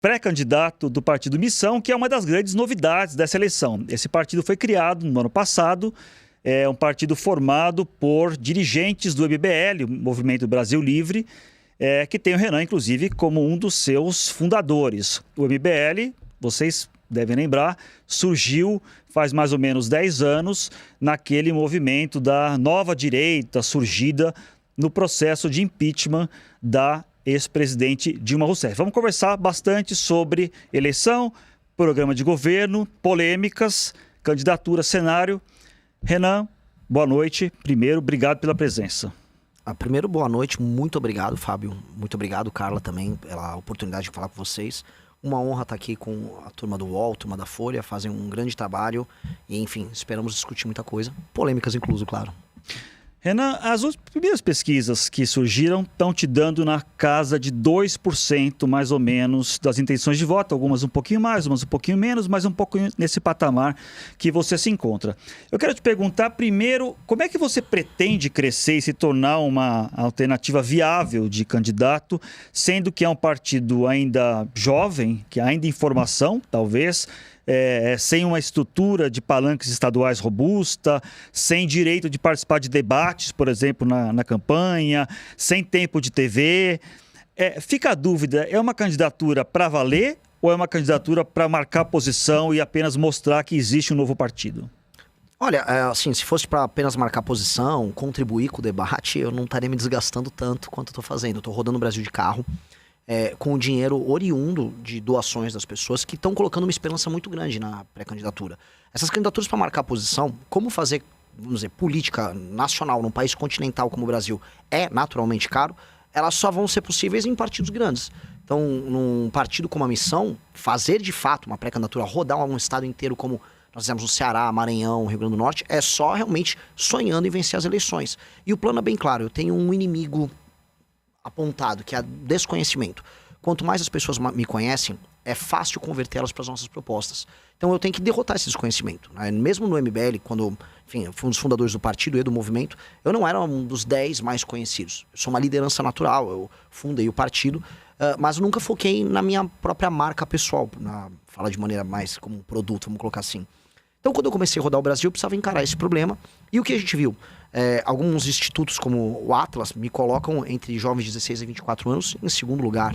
pré-candidato do Partido Missão, que é uma das grandes novidades dessa eleição. Esse partido foi criado no ano passado, é um partido formado por dirigentes do MBL, o Movimento Brasil Livre, que tem o Renan, inclusive, como um dos seus fundadores. O MBL, vocês devem lembrar, surgiu faz mais ou menos 10 anos naquele movimento da nova direita surgida no processo de impeachment da ex-presidente Dilma Rousseff. Vamos conversar bastante sobre eleição, programa de governo, polêmicas, candidatura, cenário. Renan, boa noite. Primeiro, obrigado pela presença. Primeiro, boa noite. Muito obrigado, Fábio. Muito obrigado, Carla, também, pela oportunidade de falar com vocês. Uma honra estar aqui com a turma do UOL, turma da Folha, fazem um grande trabalho e, enfim, esperamos discutir muita coisa. Polêmicas, incluso, claro. Renan, as primeiras pesquisas que surgiram estão te dando na casa de 2% mais ou menos das intenções de voto, algumas um pouquinho mais, umas um pouquinho menos, mas um pouco nesse patamar que você se encontra. Eu quero te perguntar primeiro, como é que você pretende crescer e se tornar uma alternativa viável de candidato, sendo que é um partido ainda jovem, que ainda em formação, talvez, sem uma estrutura de palanques estaduais robusta, sem direito de participar de debates, por exemplo, na campanha, sem tempo de TV. Fica a dúvida, é uma candidatura para valer ou é uma candidatura para marcar posição e apenas mostrar que existe um novo partido? Olha, assim, se fosse para apenas marcar posição, contribuir com o debate, eu não estaria me desgastando tanto quanto eu estou fazendo. Eu estou rodando o Brasil de carro. Com o dinheiro oriundo de doações das pessoas que estão colocando uma esperança muito grande na pré-candidatura. Essas candidaturas para marcar posição, como fazer, vamos dizer, política nacional num país continental como o Brasil é naturalmente caro, elas só vão ser possíveis em partidos grandes. Então, num partido como a Missão, fazer de fato uma pré-candidatura, rodar um estado inteiro como nós fizemos no Ceará, Maranhão, Rio Grande do Norte, é só realmente sonhando em vencer as eleições. E o plano é bem claro, eu tenho um inimigo apontado, que é desconhecimento. Quanto mais as pessoas me conhecem, é fácil convertê-las para as nossas propostas. Então eu tenho que derrotar esse desconhecimento, né? Mesmo no MBL, quando, enfim, eu fui um dos fundadores do partido e do movimento, eu não era um dos 10 mais conhecidos. Eu sou uma liderança natural, eu fundei o partido, mas eu nunca foquei na minha própria marca pessoal, falar de maneira mais como um produto, vamos colocar assim. Então, quando eu comecei a rodar o Brasil, eu precisava encarar esse problema. E o que a gente viu? Alguns institutos, como o Atlas, me colocam entre jovens de 16 a 24 anos em segundo lugar.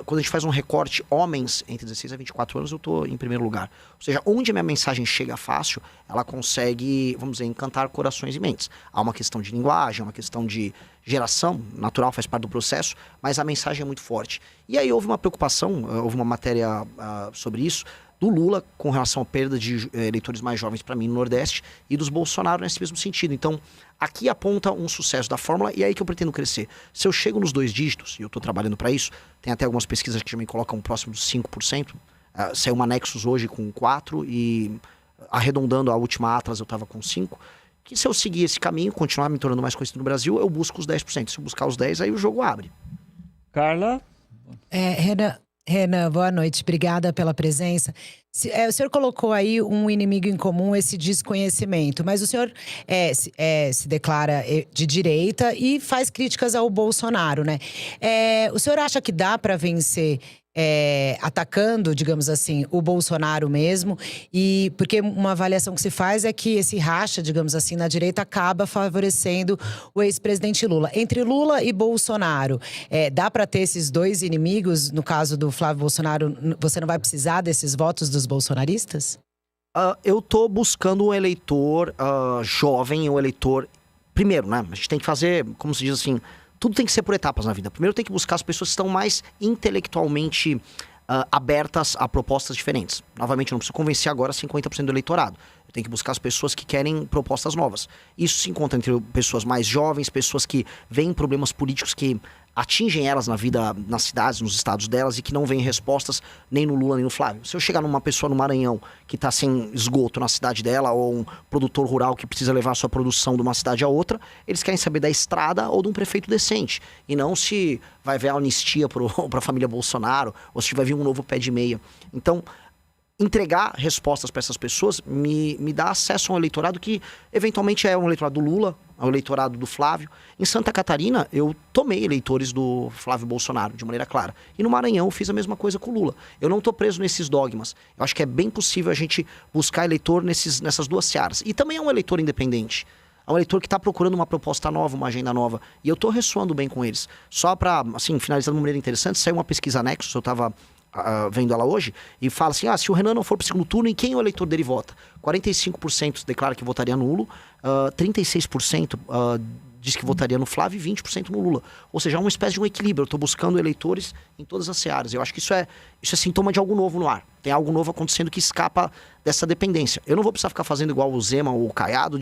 Quando a gente faz um recorte, homens entre 16 a 24 anos, eu estou em primeiro lugar. Ou seja, onde a minha mensagem chega fácil, ela consegue, vamos dizer, encantar corações e mentes. Há uma questão de linguagem, uma questão de geração, natural, faz parte do processo, mas a mensagem é muito forte. E aí houve uma preocupação, houve uma matéria sobre isso, do Lula com relação à perda de eleitores mais jovens para mim no Nordeste e dos Bolsonaro nesse mesmo sentido. Então, aqui aponta um sucesso da fórmula e é aí que eu pretendo crescer. Se eu chego nos 2 dígitos, e eu estou trabalhando para isso, tem até algumas pesquisas que já me colocam próximo dos 5%, saiu uma Nexus hoje com 4% e arredondando a última Atlas eu estava com 5%, que se eu seguir esse caminho, continuar me tornando mais conhecido no Brasil, eu busco os 10%. Se eu buscar os 10%, aí o jogo abre. Carla? Renan, boa noite. Obrigada pela presença. O senhor colocou aí um inimigo em comum, esse desconhecimento, mas o senhor se declara de direita e faz críticas ao Bolsonaro, né? O senhor acha que dá para vencer atacando, digamos assim, o Bolsonaro mesmo? E porque uma avaliação que se faz é que esse racha, digamos assim, na direita acaba favorecendo o ex-presidente Lula. Entre Lula e Bolsonaro, dá para ter esses 2 inimigos? No caso do Flávio Bolsonaro, você não vai precisar desses votos dos bolsonaristas? Eu tô buscando um eleitor jovem, um eleitor... Primeiro, né? A gente tem que fazer, como se diz assim... Tudo tem que ser por etapas na vida. Primeiro tem que buscar as pessoas que estão mais intelectualmente abertas a propostas diferentes. Novamente, eu não preciso convencer agora 50% do eleitorado. Eu tenho que buscar as pessoas que querem propostas novas. Isso se encontra entre pessoas mais jovens, pessoas que veem problemas políticos que atingem elas na vida, nas cidades, nos estados delas e que não veem respostas nem no Lula nem no Flávio. Se eu chegar numa pessoa no Maranhão que está sem esgoto na cidade dela ou um produtor rural que precisa levar a sua produção de uma cidade a outra, eles querem saber da estrada ou de um prefeito decente. E não se vai haver anistia para a família Bolsonaro ou se vai vir um novo pé de meia. Então, entregar respostas para essas pessoas me dá acesso a um eleitorado que eventualmente é um eleitorado do Lula, é um eleitorado do Flávio. Em Santa Catarina, eu tomei eleitores do Flávio Bolsonaro, de maneira clara. E no Maranhão, eu fiz a mesma coisa com o Lula. Eu não estou preso nesses dogmas. Eu acho que é bem possível a gente buscar eleitor nessas duas searas. E também é um eleitor independente. É um eleitor que está procurando uma proposta nova, uma agenda nova. E eu estou ressoando bem com eles. Só para, assim, finalizar de uma maneira interessante, saiu uma pesquisa Nexus, eu estava vendo ela hoje, e fala assim, se o Renan não for para o segundo turno, em quem o eleitor dele vota? 45% declara que votaria nulo, 36% diz que votaria no Flávio e 20% no Lula. Ou seja, é uma espécie de um equilíbrio. Eu estou buscando eleitores em todas as searas. Eu acho que isso é sintoma de algo novo no ar. Tem algo novo acontecendo que escapa dessa dependência. Eu não vou precisar ficar fazendo igual o Zema ou o Caiado,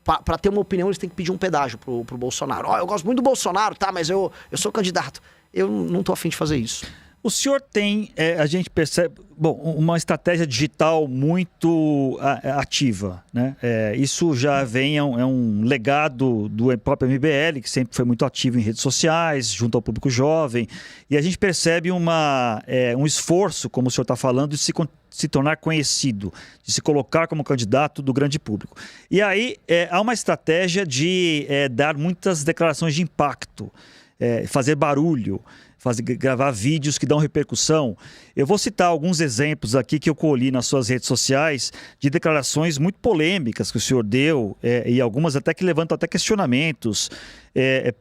para ter uma opinião, eles têm que pedir um pedágio pro Bolsonaro. Eu gosto muito do Bolsonaro, tá, mas eu sou candidato. Eu não tô afim de fazer isso. O senhor tem, a gente percebe, uma estratégia digital muito ativa, né? Isso já vem, é um legado do próprio MBL, que sempre foi muito ativo em redes sociais, junto ao público jovem, e a gente percebe um esforço, como o senhor está falando, de se tornar conhecido, de se colocar como candidato do grande público. E aí há uma estratégia de dar muitas declarações de impacto, fazer barulho, gravar vídeos que dão repercussão. Eu vou citar alguns exemplos aqui que eu colhi nas suas redes sociais de declarações muito polêmicas que o senhor deu, e algumas até que levantam até questionamentos.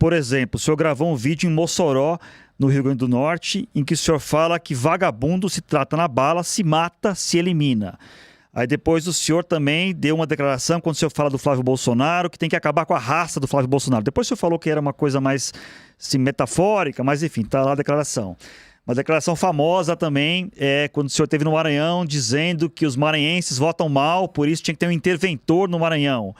Por exemplo, o senhor gravou um vídeo em Mossoró, no Rio Grande do Norte, em que o senhor fala que vagabundo se trata na bala, se mata, se elimina. Aí depois o senhor também deu uma declaração quando o senhor fala do Flávio Bolsonaro, que tem que acabar com a raça do Flávio Bolsonaro. Depois o senhor falou que era uma coisa mais metafórica, mas enfim, está lá a declaração. Uma declaração famosa também é quando o senhor esteve no Maranhão dizendo que os maranhenses votam mal, por isso tinha que ter um interventor no Maranhão.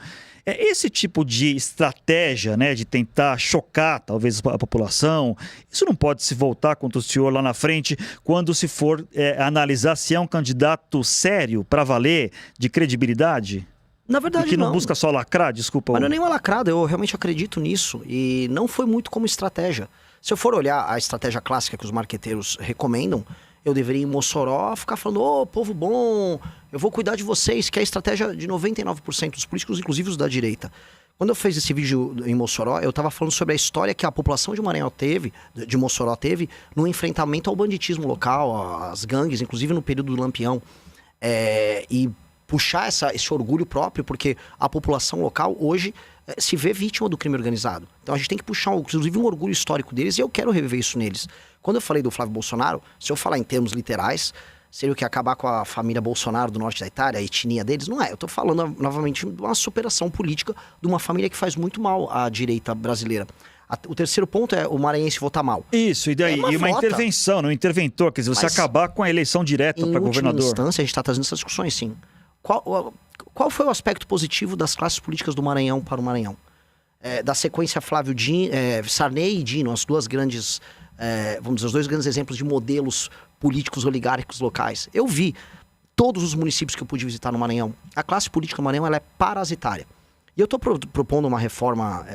Esse tipo de estratégia, né, de tentar chocar talvez a população, isso não pode se voltar contra o senhor lá na frente quando se for analisar se é um candidato sério, para valer, de credibilidade? Na verdade, e que não busca só lacrar, desculpa. Mas não é nem uma lacrada, eu realmente acredito nisso. E não foi muito como estratégia. Se eu for olhar a estratégia clássica que os marqueteiros recomendam, eu deveria ir em Mossoró ficar falando, povo bom, eu vou cuidar de vocês, que é a estratégia de 99% dos políticos, inclusive os da direita. Quando eu fiz esse vídeo em Mossoró, eu estava falando sobre a história que a população de Maranhão de Mossoró teve, no enfrentamento ao banditismo local, às gangues, inclusive no período do Lampião. E puxar esse orgulho próprio, porque a população local hoje se vê vítima do crime organizado. Então a gente tem que puxar, inclusive, um orgulho histórico deles, e eu quero reviver isso neles. Quando eu falei do Flávio Bolsonaro, se eu falar em termos literais, seria o que acabar com a família Bolsonaro do norte da Itália, a etnia deles? Não é. Eu estou falando, novamente, de uma superação política de uma família que faz muito mal à direita brasileira. O terceiro ponto é o maranhense votar mal. Isso, e daí? E uma intervenção, um interventor, quer dizer, você acabar com a eleição direta para governador. Em última instância, a gente está trazendo essas discussões, sim. Qual foi o aspecto positivo das classes políticas do Maranhão para o Maranhão? Da sequência Sarney e Dino, as duas grandes, vamos dizer, os dois grandes exemplos de modelos políticos oligárquicos locais. Eu vi todos os municípios que eu pude visitar no Maranhão. A classe política do Maranhão ela é parasitária. E eu estou propondo uma reforma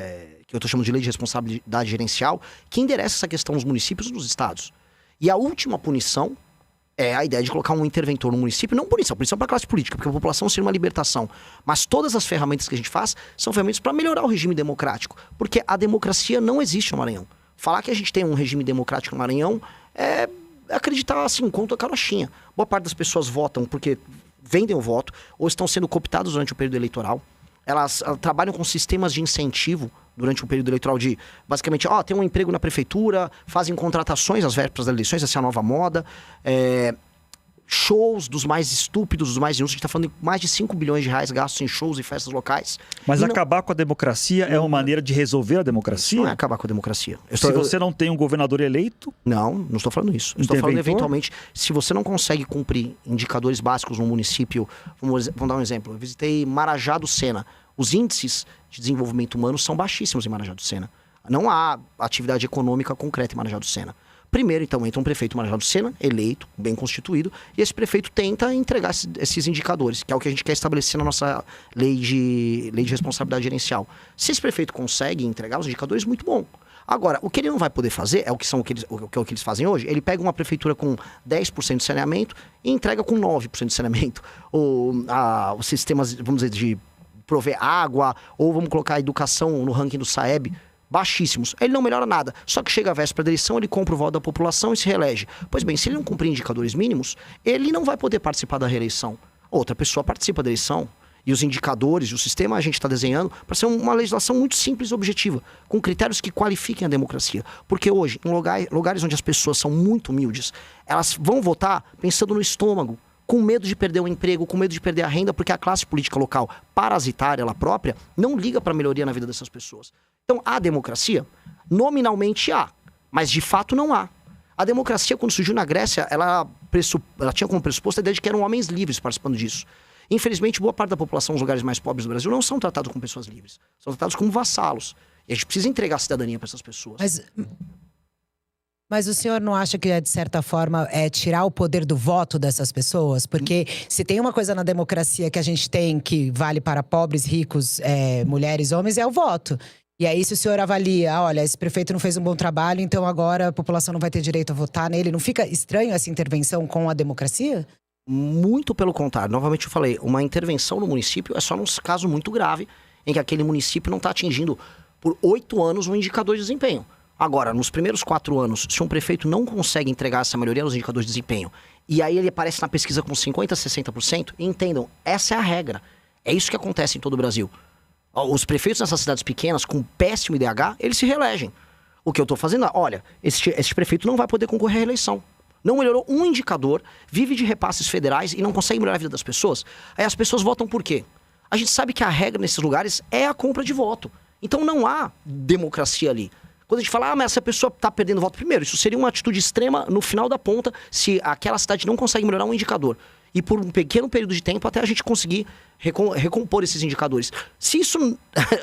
que eu estou chamando de lei de responsabilidade gerencial, que endereça essa questão nos municípios e nos estados. E a última punição é a ideia de colocar um interventor no município, não punição para a classe política, porque a população seria uma libertação. Mas todas as ferramentas que a gente faz são ferramentas para melhorar o regime democrático, porque a democracia não existe no Maranhão. Falar que a gente tem um regime democrático no Maranhão é acreditar assim, conta a carochinha. Boa parte das pessoas votam porque vendem o voto, ou estão sendo cooptadas durante o período eleitoral. Elas trabalham com sistemas de incentivo durante o período eleitoral de, basicamente, tem um emprego na prefeitura, fazem contratações às vésperas das eleições, essa é a nova moda, shows dos mais estúpidos, dos mais inúteis, a gente está falando de mais de 5 bilhões de reais gastos em shows e festas locais. Mas acabar com a democracia é uma maneira de resolver a democracia? Não é acabar com a democracia. Se você não tem um governador eleito? Não estou falando isso. Estou falando, eventualmente, se você não consegue cumprir indicadores básicos num município, vamos dar um exemplo. Eu visitei Marajá do Sena. Os índices de desenvolvimento humano são baixíssimos em Marajá do Sena. Não há atividade econômica concreta em Marajá do Sena. Primeiro, então, entra um prefeito Marajá do Sena, eleito, bem constituído, e esse prefeito tenta entregar esses indicadores, que é o que a gente quer estabelecer na nossa lei de responsabilidade gerencial. Se esse prefeito consegue entregar os indicadores, muito bom. Agora, o que ele não vai poder fazer, é o que eles fazem hoje, ele pega uma prefeitura com 10% de saneamento e entrega com 9% de saneamento. Os sistemas, vamos dizer, de prover água, ou vamos colocar a educação no ranking do Saeb, baixíssimos. Ele não melhora nada. Só que chega a véspera da eleição, ele compra o voto da população e se reelege. Pois bem, se ele não cumprir indicadores mínimos, ele não vai poder participar da reeleição. Outra pessoa participa da eleição. E os indicadores e o sistema a gente está desenhando para ser uma legislação muito simples e objetiva, com critérios que qualifiquem a democracia. Porque hoje, em lugares onde as pessoas são muito humildes, elas vão votar pensando no estômago, com medo de perder o emprego, com medo de perder a renda, porque a classe política local, parasitária, ela própria, não liga para a melhoria na vida dessas pessoas. Então, a democracia, nominalmente há, mas de fato não há. A democracia, quando surgiu na Grécia, ela tinha como pressuposto a ideia de que eram homens livres participando disso. Infelizmente, boa parte da população nos lugares mais pobres do Brasil não são tratados como pessoas livres. São tratados como vassalos. E a gente precisa entregar a cidadania para essas pessoas. Mas o senhor não acha que, de certa forma, é tirar o poder do voto dessas pessoas? Porque se tem uma coisa na democracia que a gente tem que vale para pobres, ricos, mulheres, homens, é o voto. E aí, se o senhor avalia, olha, esse prefeito não fez um bom trabalho, então agora a população não vai ter direito a votar nele. Não fica estranho essa intervenção com a democracia? Muito pelo contrário. Novamente eu falei, uma intervenção no município é só num caso muito grave, em que aquele município não está atingindo por 8 anos um indicador de desempenho. Agora, nos primeiros 4 anos, se um prefeito não consegue entregar essa melhoria nos indicadores de desempenho, e aí ele aparece na pesquisa com 50%, 60%, entendam, essa é a regra. É isso que acontece em todo o Brasil. Os prefeitos nessas cidades pequenas, com péssimo IDH, eles se reelegem. O que eu estou fazendo é, olha, esse prefeito não vai poder concorrer à reeleição. Não melhorou um indicador, vive de repasses federais e não consegue melhorar a vida das pessoas. Aí as pessoas votam por quê? A gente sabe que a regra nesses lugares é a compra de voto. Então não há democracia ali. Quando a gente fala, mas essa pessoa está perdendo voto, primeiro, isso seria uma atitude extrema no final da ponta se aquela cidade não consegue melhorar um indicador. E por um pequeno período de tempo até a gente conseguir recompor esses indicadores. Se isso,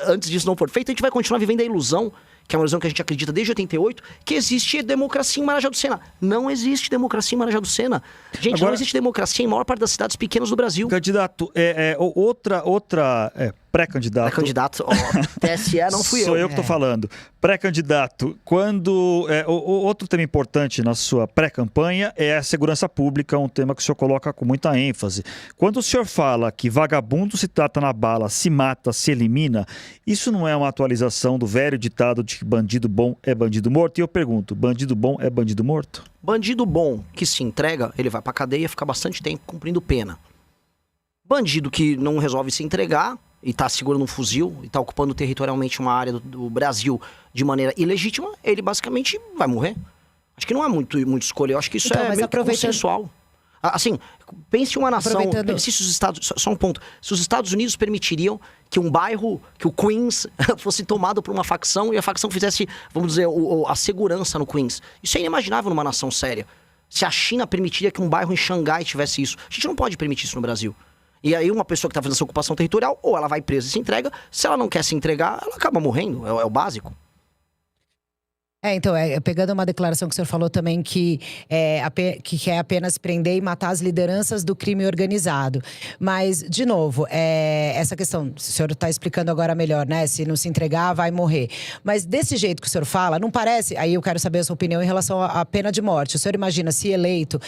antes disso não for feito, a gente vai continuar vivendo a ilusão, que é uma ilusão que a gente acredita desde 88, que existe democracia em Marajá do Sena. Não existe democracia em Marajá do Sena. Gente, agora, não existe democracia em maior parte das cidades pequenas do Brasil. Candidato, outra pré-candidato. Pré-candidato, TSE não fui eu. Sou eu que estou falando. Pré-candidato, quando... outro tema importante na sua pré-campanha é a segurança pública, um tema que o senhor coloca com muita ênfase. Quando o senhor fala que vagabundo se trata na bala, se mata, se elimina, isso não é uma atualização do velho ditado de que bandido bom é bandido morto? E eu pergunto, bandido bom é bandido morto? Bandido bom que se entrega, ele vai pra cadeia e fica bastante tempo cumprindo pena. Bandido que não resolve se entregar e tá segurando um fuzil e tá ocupando territorialmente uma área do Brasil de maneira ilegítima, ele basicamente vai morrer. Acho que não há muito escolha, eu acho que isso é meio consensual. Assim, pense uma nação, pense se os Estados... Só um ponto. Se os Estados Unidos permitiriam que um bairro, que o Queens fosse tomado por uma facção e a facção fizesse, vamos dizer, a segurança no Queens. Isso é inimaginável numa nação séria. Se a China permitiria que um bairro em Xangai tivesse isso. A gente não pode permitir isso no Brasil. E aí uma pessoa que está fazendo essa ocupação territorial, ou ela vai presa e se entrega. Se ela não quer se entregar, ela acaba morrendo. É o básico. Então, pegando uma declaração que o senhor falou também que quer apenas prender e matar as lideranças do crime organizado. Mas, de novo, essa questão, o senhor está explicando agora melhor, né? Se não se entregar, vai morrer. Mas desse jeito que o senhor fala, não parece… Aí eu quero saber a sua opinião em relação à pena de morte. O senhor imagina, se eleito,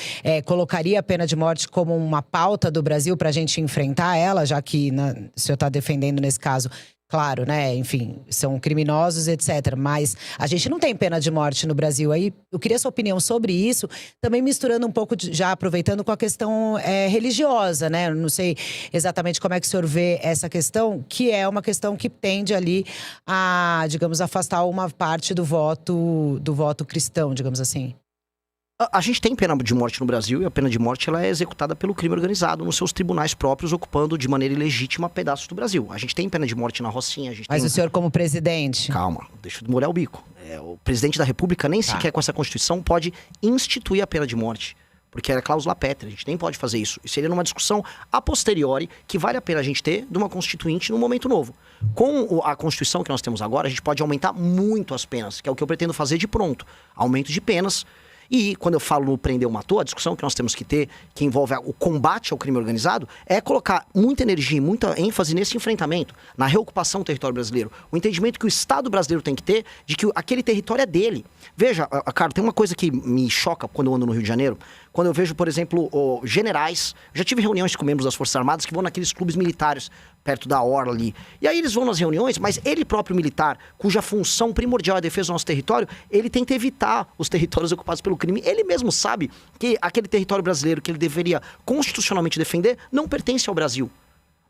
colocaria a pena de morte como uma pauta do Brasil para a gente enfrentar ela, já que o senhor está defendendo nesse caso… Claro, né? Enfim, são criminosos, etc. Mas a gente não tem pena de morte no Brasil. Aí eu queria sua opinião sobre isso, também misturando um pouco, já aproveitando com a questão religiosa, né? Eu não sei exatamente como é que o senhor vê essa questão, que é uma questão que tende ali a, digamos, afastar uma parte do voto cristão, digamos assim. A gente tem pena de morte no Brasil e a pena de morte ela é executada pelo crime organizado nos seus tribunais próprios, ocupando de maneira ilegítima pedaços do Brasil. A gente tem pena de morte na Rocinha. Mas o senhor como presidente… Calma, deixa eu molhar o bico. O presidente da República nem sequer com essa Constituição pode instituir a pena de morte, porque é cláusula pétrea, a gente nem pode fazer isso. Isso seria numa discussão a posteriori que vale a pena a gente ter de uma constituinte num momento novo. Com a Constituição que nós temos agora, a gente pode aumentar muito as penas, que é o que eu pretendo fazer de pronto. Aumento de penas. E quando eu falo no prender ou matou, a discussão que nós temos que ter, que envolve o combate ao crime organizado, é colocar muita energia e muita ênfase nesse enfrentamento, na reocupação do território brasileiro. O entendimento que o Estado brasileiro tem que ter de que aquele território é dele. Veja, cara, tem uma coisa que me choca quando eu ando no Rio de Janeiro, quando eu vejo, por exemplo, generais, já tive reuniões com membros das Forças Armadas que vão naqueles clubes militares, perto da orla ali. E aí eles vão nas reuniões, mas ele próprio militar, cuja função primordial é a defesa do nosso território, ele tenta evitar os territórios ocupados pelo crime. Ele mesmo sabe que aquele território brasileiro que ele deveria constitucionalmente defender não pertence ao Brasil.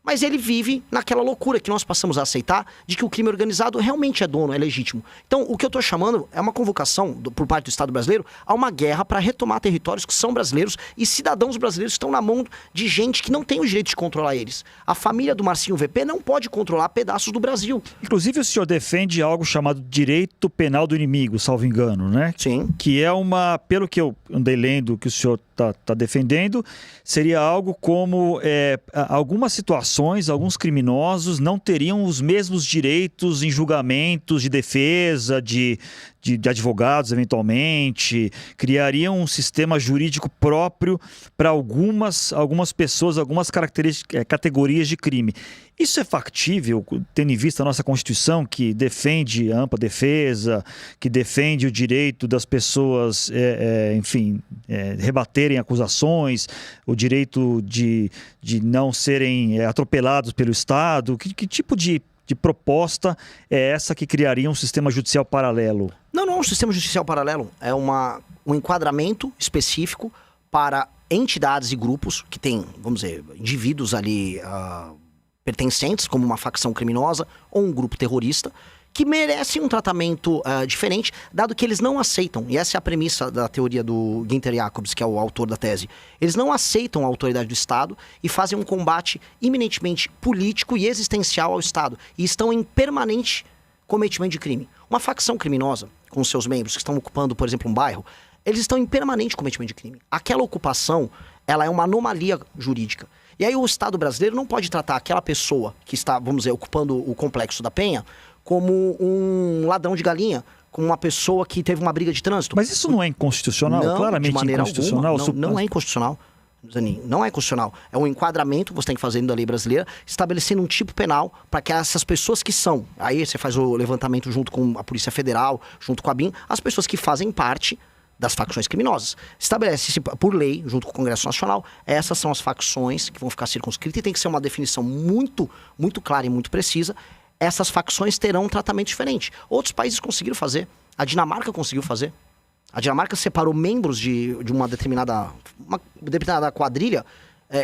Mas ele vive naquela loucura que nós passamos a aceitar de que o crime organizado realmente é dono, é legítimo. Então, o que eu estou chamando é uma convocação por parte do Estado brasileiro a uma guerra para retomar territórios que são brasileiros e cidadãos brasileiros estão na mão de gente que não tem o direito de controlar eles. A família do Marcinho VP não pode controlar pedaços do Brasil. Inclusive, o senhor defende algo chamado direito penal do inimigo, salvo engano, né? Sim. Que é uma, pelo que eu andei lendo que o senhor está defendendo, seria algo como algumas situações, alguns criminosos não teriam os mesmos direitos em julgamentos de defesa, de advogados, eventualmente, criariam um sistema jurídico próprio para algumas pessoas, algumas categorias de crime. Isso é factível, tendo em vista a nossa Constituição, que defende a ampla defesa, que defende o direito das pessoas, rebaterem acusações, o direito de não serem atropelados pelo Estado? Que tipo de proposta é essa que criaria um sistema judicial paralelo? Não é um sistema judicial paralelo. É um enquadramento específico para entidades e grupos que têm, vamos dizer, indivíduos ali pertencentes, como uma facção criminosa ou um grupo terrorista, que merecem um tratamento diferente, dado que eles não aceitam, e essa é a premissa da teoria do Günther Jacobs, que é o autor da tese, eles não aceitam a autoridade do Estado e fazem um combate eminentemente político e existencial ao Estado, e estão em permanente cometimento de crime. Uma facção criminosa, com seus membros que estão ocupando, por exemplo, um bairro, eles estão em permanente cometimento de crime. Aquela ocupação, ela é uma anomalia jurídica. E aí o Estado brasileiro não pode tratar aquela pessoa que está, vamos dizer, ocupando o Complexo da Penha como um ladrão de galinha, como uma pessoa que teve uma briga de trânsito. Mas isso não é inconstitucional? Não, claramente de maneira inconstitucional? Alguma. Não é inconstitucional. Zanin, não é constitucional. É um enquadramento que você tem que fazer da lei brasileira, estabelecendo um tipo penal para que essas pessoas que são, aí você faz o levantamento junto com a Polícia Federal, junto com a BIM, as pessoas que fazem parte das facções criminosas. Estabelece-se por lei, junto com o Congresso Nacional, essas são as facções que vão ficar circunscritas e tem que ser uma definição muito, muito clara e muito precisa. Essas facções terão um tratamento diferente. Outros países conseguiram fazer. A Dinamarca conseguiu fazer. A Dinamarca separou membros de uma determinada quadrilha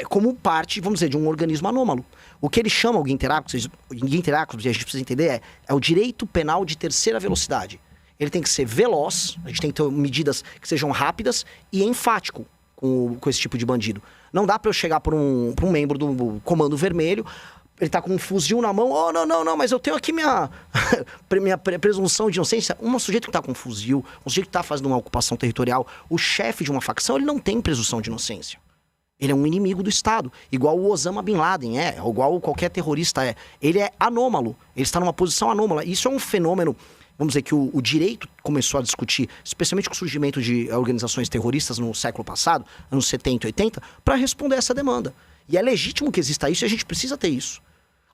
como parte, vamos dizer, de um organismo anômalo. O que ele chama o Günther Jacobs, e a gente precisa entender, é o direito penal de terceira velocidade. Ele tem que ser veloz, a gente tem que ter medidas que sejam rápidas e enfático com esse tipo de bandido. Não dá para eu chegar para um membro do Comando Vermelho, ele tá com um fuzil na mão, não, mas eu tenho aqui minha presunção de inocência. Um sujeito que tá com um fuzil, um sujeito que tá fazendo uma ocupação territorial, o chefe de uma facção, ele não tem presunção de inocência. Ele é um inimigo do Estado, igual o Osama Bin Laden ou igual qualquer terrorista é. Ele é anômalo, ele está numa posição anômala. Isso é um fenômeno, vamos dizer, que o direito começou a discutir, especialmente com o surgimento de organizações terroristas no século passado, anos 70 e 80, para responder essa demanda. E é legítimo que exista isso e a gente precisa ter isso.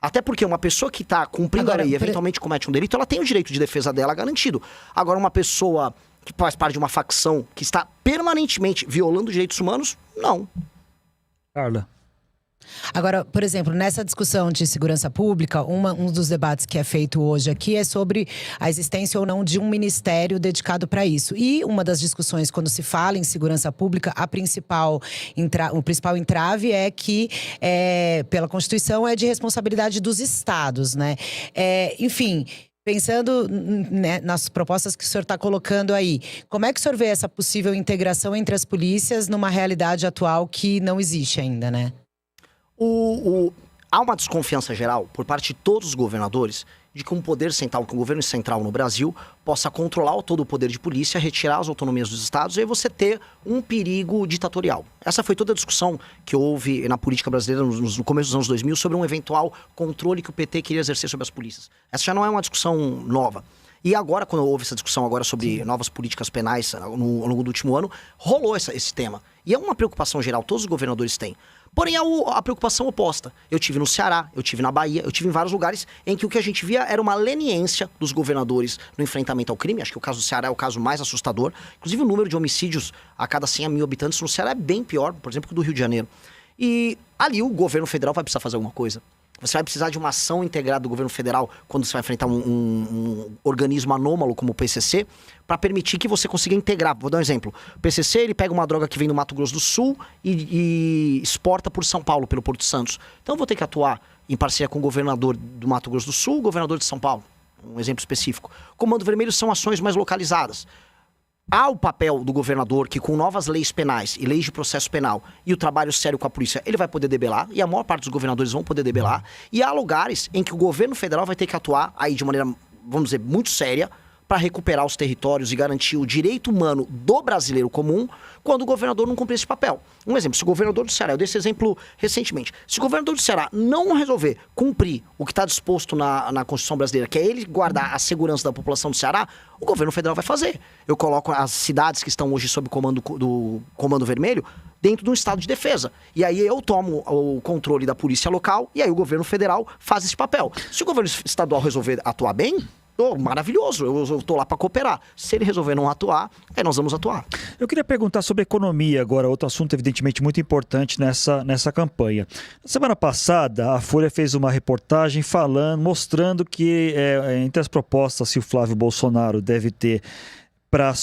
Até porque uma pessoa que está cumprindo a lei e eventualmente comete um delito, ela tem o direito de defesa dela garantido. Agora, uma pessoa que faz parte de uma facção que está permanentemente violando direitos humanos, não. Carla. Agora, por exemplo, nessa discussão de segurança pública, um dos debates que é feito hoje aqui é sobre a existência ou não de um ministério dedicado para isso. E uma das discussões, quando se fala em segurança pública, o principal entrave é que, pela Constituição, é de responsabilidade dos estados, né? Enfim… Pensando nas propostas que o senhor está colocando aí, como é que o senhor vê essa possível integração entre as polícias numa realidade atual que não existe ainda, né? Há uma desconfiança geral por parte de todos os governadores de que um poder central, que o governo central no Brasil possa controlar todo o poder de polícia, retirar as autonomias dos estados e aí você ter um perigo ditatorial. Essa foi toda a discussão que houve na política brasileira no começo dos anos 2000 sobre um eventual controle que o PT queria exercer sobre as polícias. Essa já não é uma discussão nova. E agora, quando houve essa discussão agora sobre novas políticas penais ao longo do último ano, rolou esse tema. E é uma preocupação geral, todos os governadores têm. Porém, a preocupação oposta. Eu tive no Ceará, eu tive na Bahia, eu tive em vários lugares em que o que a gente via era uma leniência dos governadores no enfrentamento ao crime. Acho que o caso do Ceará é o caso mais assustador. Inclusive, o número de homicídios a cada 100 mil habitantes no Ceará é bem pior, por exemplo, que o do Rio de Janeiro. E ali o governo federal vai precisar fazer alguma coisa. Você vai precisar de uma ação integrada do governo federal quando você vai enfrentar um organismo anômalo como o PCC, para permitir que você consiga integrar. Vou dar um exemplo. O PCC, ele pega uma droga que vem do Mato Grosso do Sul e exporta por São Paulo, pelo Porto Santos. Então eu vou ter que atuar em parceria com o governador do Mato Grosso do Sul, o governador de São Paulo. Um exemplo específico. Comando Vermelho são ações mais localizadas. Há o papel do governador que, com novas leis penais e leis de processo penal e o trabalho sério com a polícia, ele vai poder debelar, e a maior parte dos governadores vão poder debelar. E há lugares em que o governo federal vai ter que atuar aí de maneira, vamos dizer, muito séria, para recuperar os territórios e garantir o direito humano do brasileiro comum quando o governador não cumprir esse papel. Um exemplo, se o governador do Ceará, eu dei esse exemplo recentemente, se o governador do Ceará não resolver cumprir o que está disposto na Constituição brasileira, que é ele guardar a segurança da população do Ceará, o governo federal vai fazer. Eu coloco as cidades que estão hoje sob comando do Comando Vermelho dentro de um estado de defesa. E aí eu tomo o controle da polícia local e aí o governo federal faz esse papel. Se o governo estadual resolver atuar bem, maravilhoso, eu tô lá para cooperar. Se ele resolver não atuar, aí nós vamos atuar. Eu queria perguntar sobre economia agora, outro assunto evidentemente muito importante nessa campanha. Na semana passada, a Folha fez uma reportagem mostrando que entre as propostas que o Flávio Bolsonaro deve ter para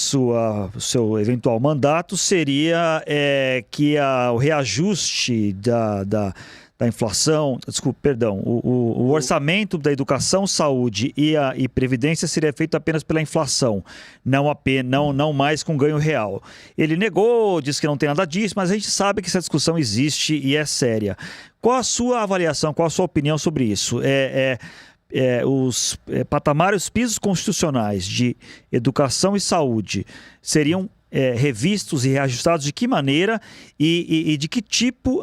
o seu eventual mandato seria que o reajuste da inflação, o orçamento da educação, saúde e previdência seria feito apenas pela inflação, não mais com ganho real. Ele negou, disse que não tem nada disso, mas a gente sabe que essa discussão existe e é séria. Qual a sua avaliação, qual a sua opinião sobre isso? Os patamares, os pisos constitucionais de educação e saúde seriam revistos e reajustados de que maneira e de que tipo,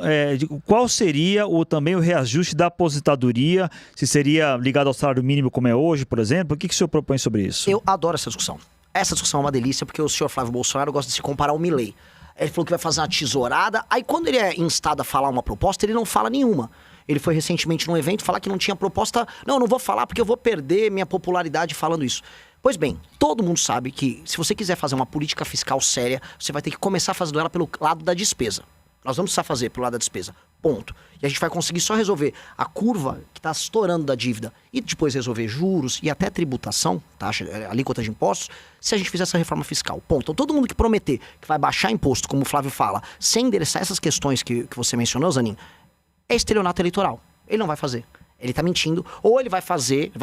qual seria também o reajuste da aposentadoria, se seria ligado ao salário mínimo como é hoje, por exemplo? O que o senhor propõe sobre isso? Eu adoro essa discussão. Essa discussão é uma delícia porque o senhor Flávio Bolsonaro gosta de se comparar ao Milei. Ele falou que vai fazer uma tesourada, aí quando ele é instado a falar uma proposta, ele não fala nenhuma. Ele foi recentemente num evento falar que não tinha proposta. Não vou falar porque eu vou perder minha popularidade falando isso. Pois bem, todo mundo sabe que se você quiser fazer uma política fiscal séria, você vai ter que começar fazendo ela pelo lado da despesa. Nós vamos precisar fazer pelo lado da despesa. Ponto. E a gente vai conseguir só resolver a curva que está estourando da dívida e depois resolver juros e até tributação, taxa, alíquota de impostos, se a gente fizer essa reforma fiscal. Ponto. Então todo mundo que prometer que vai baixar imposto, como o Flávio fala, sem endereçar essas questões que você mencionou, Zanin, é estelionato eleitoral. Ele não vai fazer. Ele tá mentindo. Ou ele vai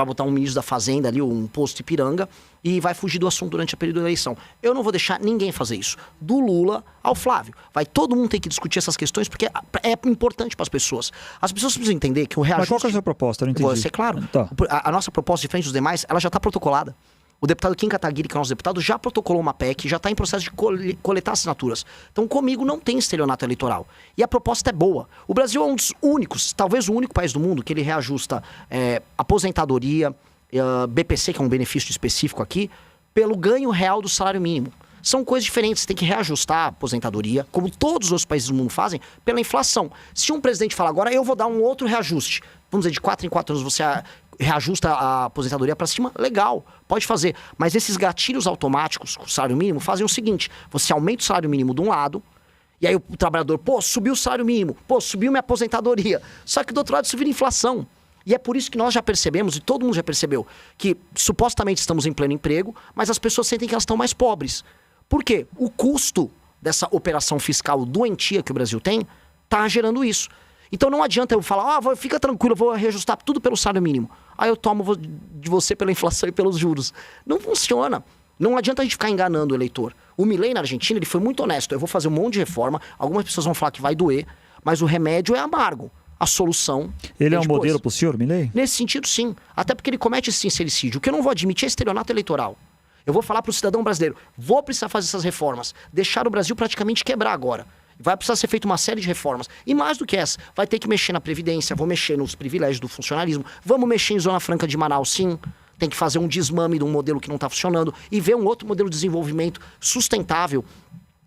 botar um ministro da Fazenda ali, um posto Ipiranga, e vai fugir do assunto durante a período da eleição. Eu não vou deixar ninguém fazer isso. Do Lula ao Flávio. Vai todo mundo ter que discutir essas questões, porque é importante para as pessoas. As pessoas precisam entender que o reajuste... Mas qual que é a sua proposta? Eu não entendi. Vou ser claro. Tá. A nossa proposta, diferente dos demais, ela já está protocolada. O deputado Kim Kataguiri, que é o nosso deputado, já protocolou uma PEC, já está em processo de coletar assinaturas. Então, comigo não tem estelionato eleitoral. E a proposta é boa. O Brasil é um dos únicos, talvez o único país do mundo, que ele reajusta aposentadoria, BPC, que é um benefício específico aqui, pelo ganho real do salário mínimo. São coisas diferentes, você tem que reajustar a aposentadoria, como todos os outros países do mundo fazem, pela inflação. Se um presidente falar agora, eu vou dar um outro reajuste, vamos dizer, de 4 em 4 anos você reajusta a aposentadoria para cima, legal, pode fazer. Mas esses gatilhos automáticos com o salário mínimo fazem o seguinte, você aumenta o salário mínimo de um lado, e aí o trabalhador, subiu o salário mínimo, subiu minha aposentadoria. Só que do outro lado isso vira inflação. E é por isso que nós já percebemos, e todo mundo já percebeu, que supostamente estamos em pleno emprego, mas as pessoas sentem que elas estão mais pobres. Por quê? O custo dessa operação fiscal doentia que o Brasil tem está gerando isso. Então não adianta eu falar, fica tranquilo, eu vou reajustar tudo pelo salário mínimo. Aí eu tomo de você pela inflação e pelos juros. Não funciona. Não adianta a gente ficar enganando o eleitor. O Milei na Argentina, ele foi muito honesto. Eu vou fazer um monte de reforma, algumas pessoas vão falar que vai doer, mas o remédio é amargo. A solução... Ele é um modelo pro senhor, Milei? Nesse sentido, sim. Até porque ele comete esse sincericídio. O que eu não vou admitir é estelionato eleitoral. Eu vou falar pro cidadão brasileiro, vou precisar fazer essas reformas, deixar o Brasil praticamente quebrar agora. Vai precisar ser feita uma série de reformas. E mais do que essa, vai ter que mexer na Previdência, vou mexer nos privilégios do funcionalismo, vamos mexer em Zona Franca de Manaus, sim. tem que fazer um desmame de um modelo que não está funcionando e ver um outro modelo de desenvolvimento sustentável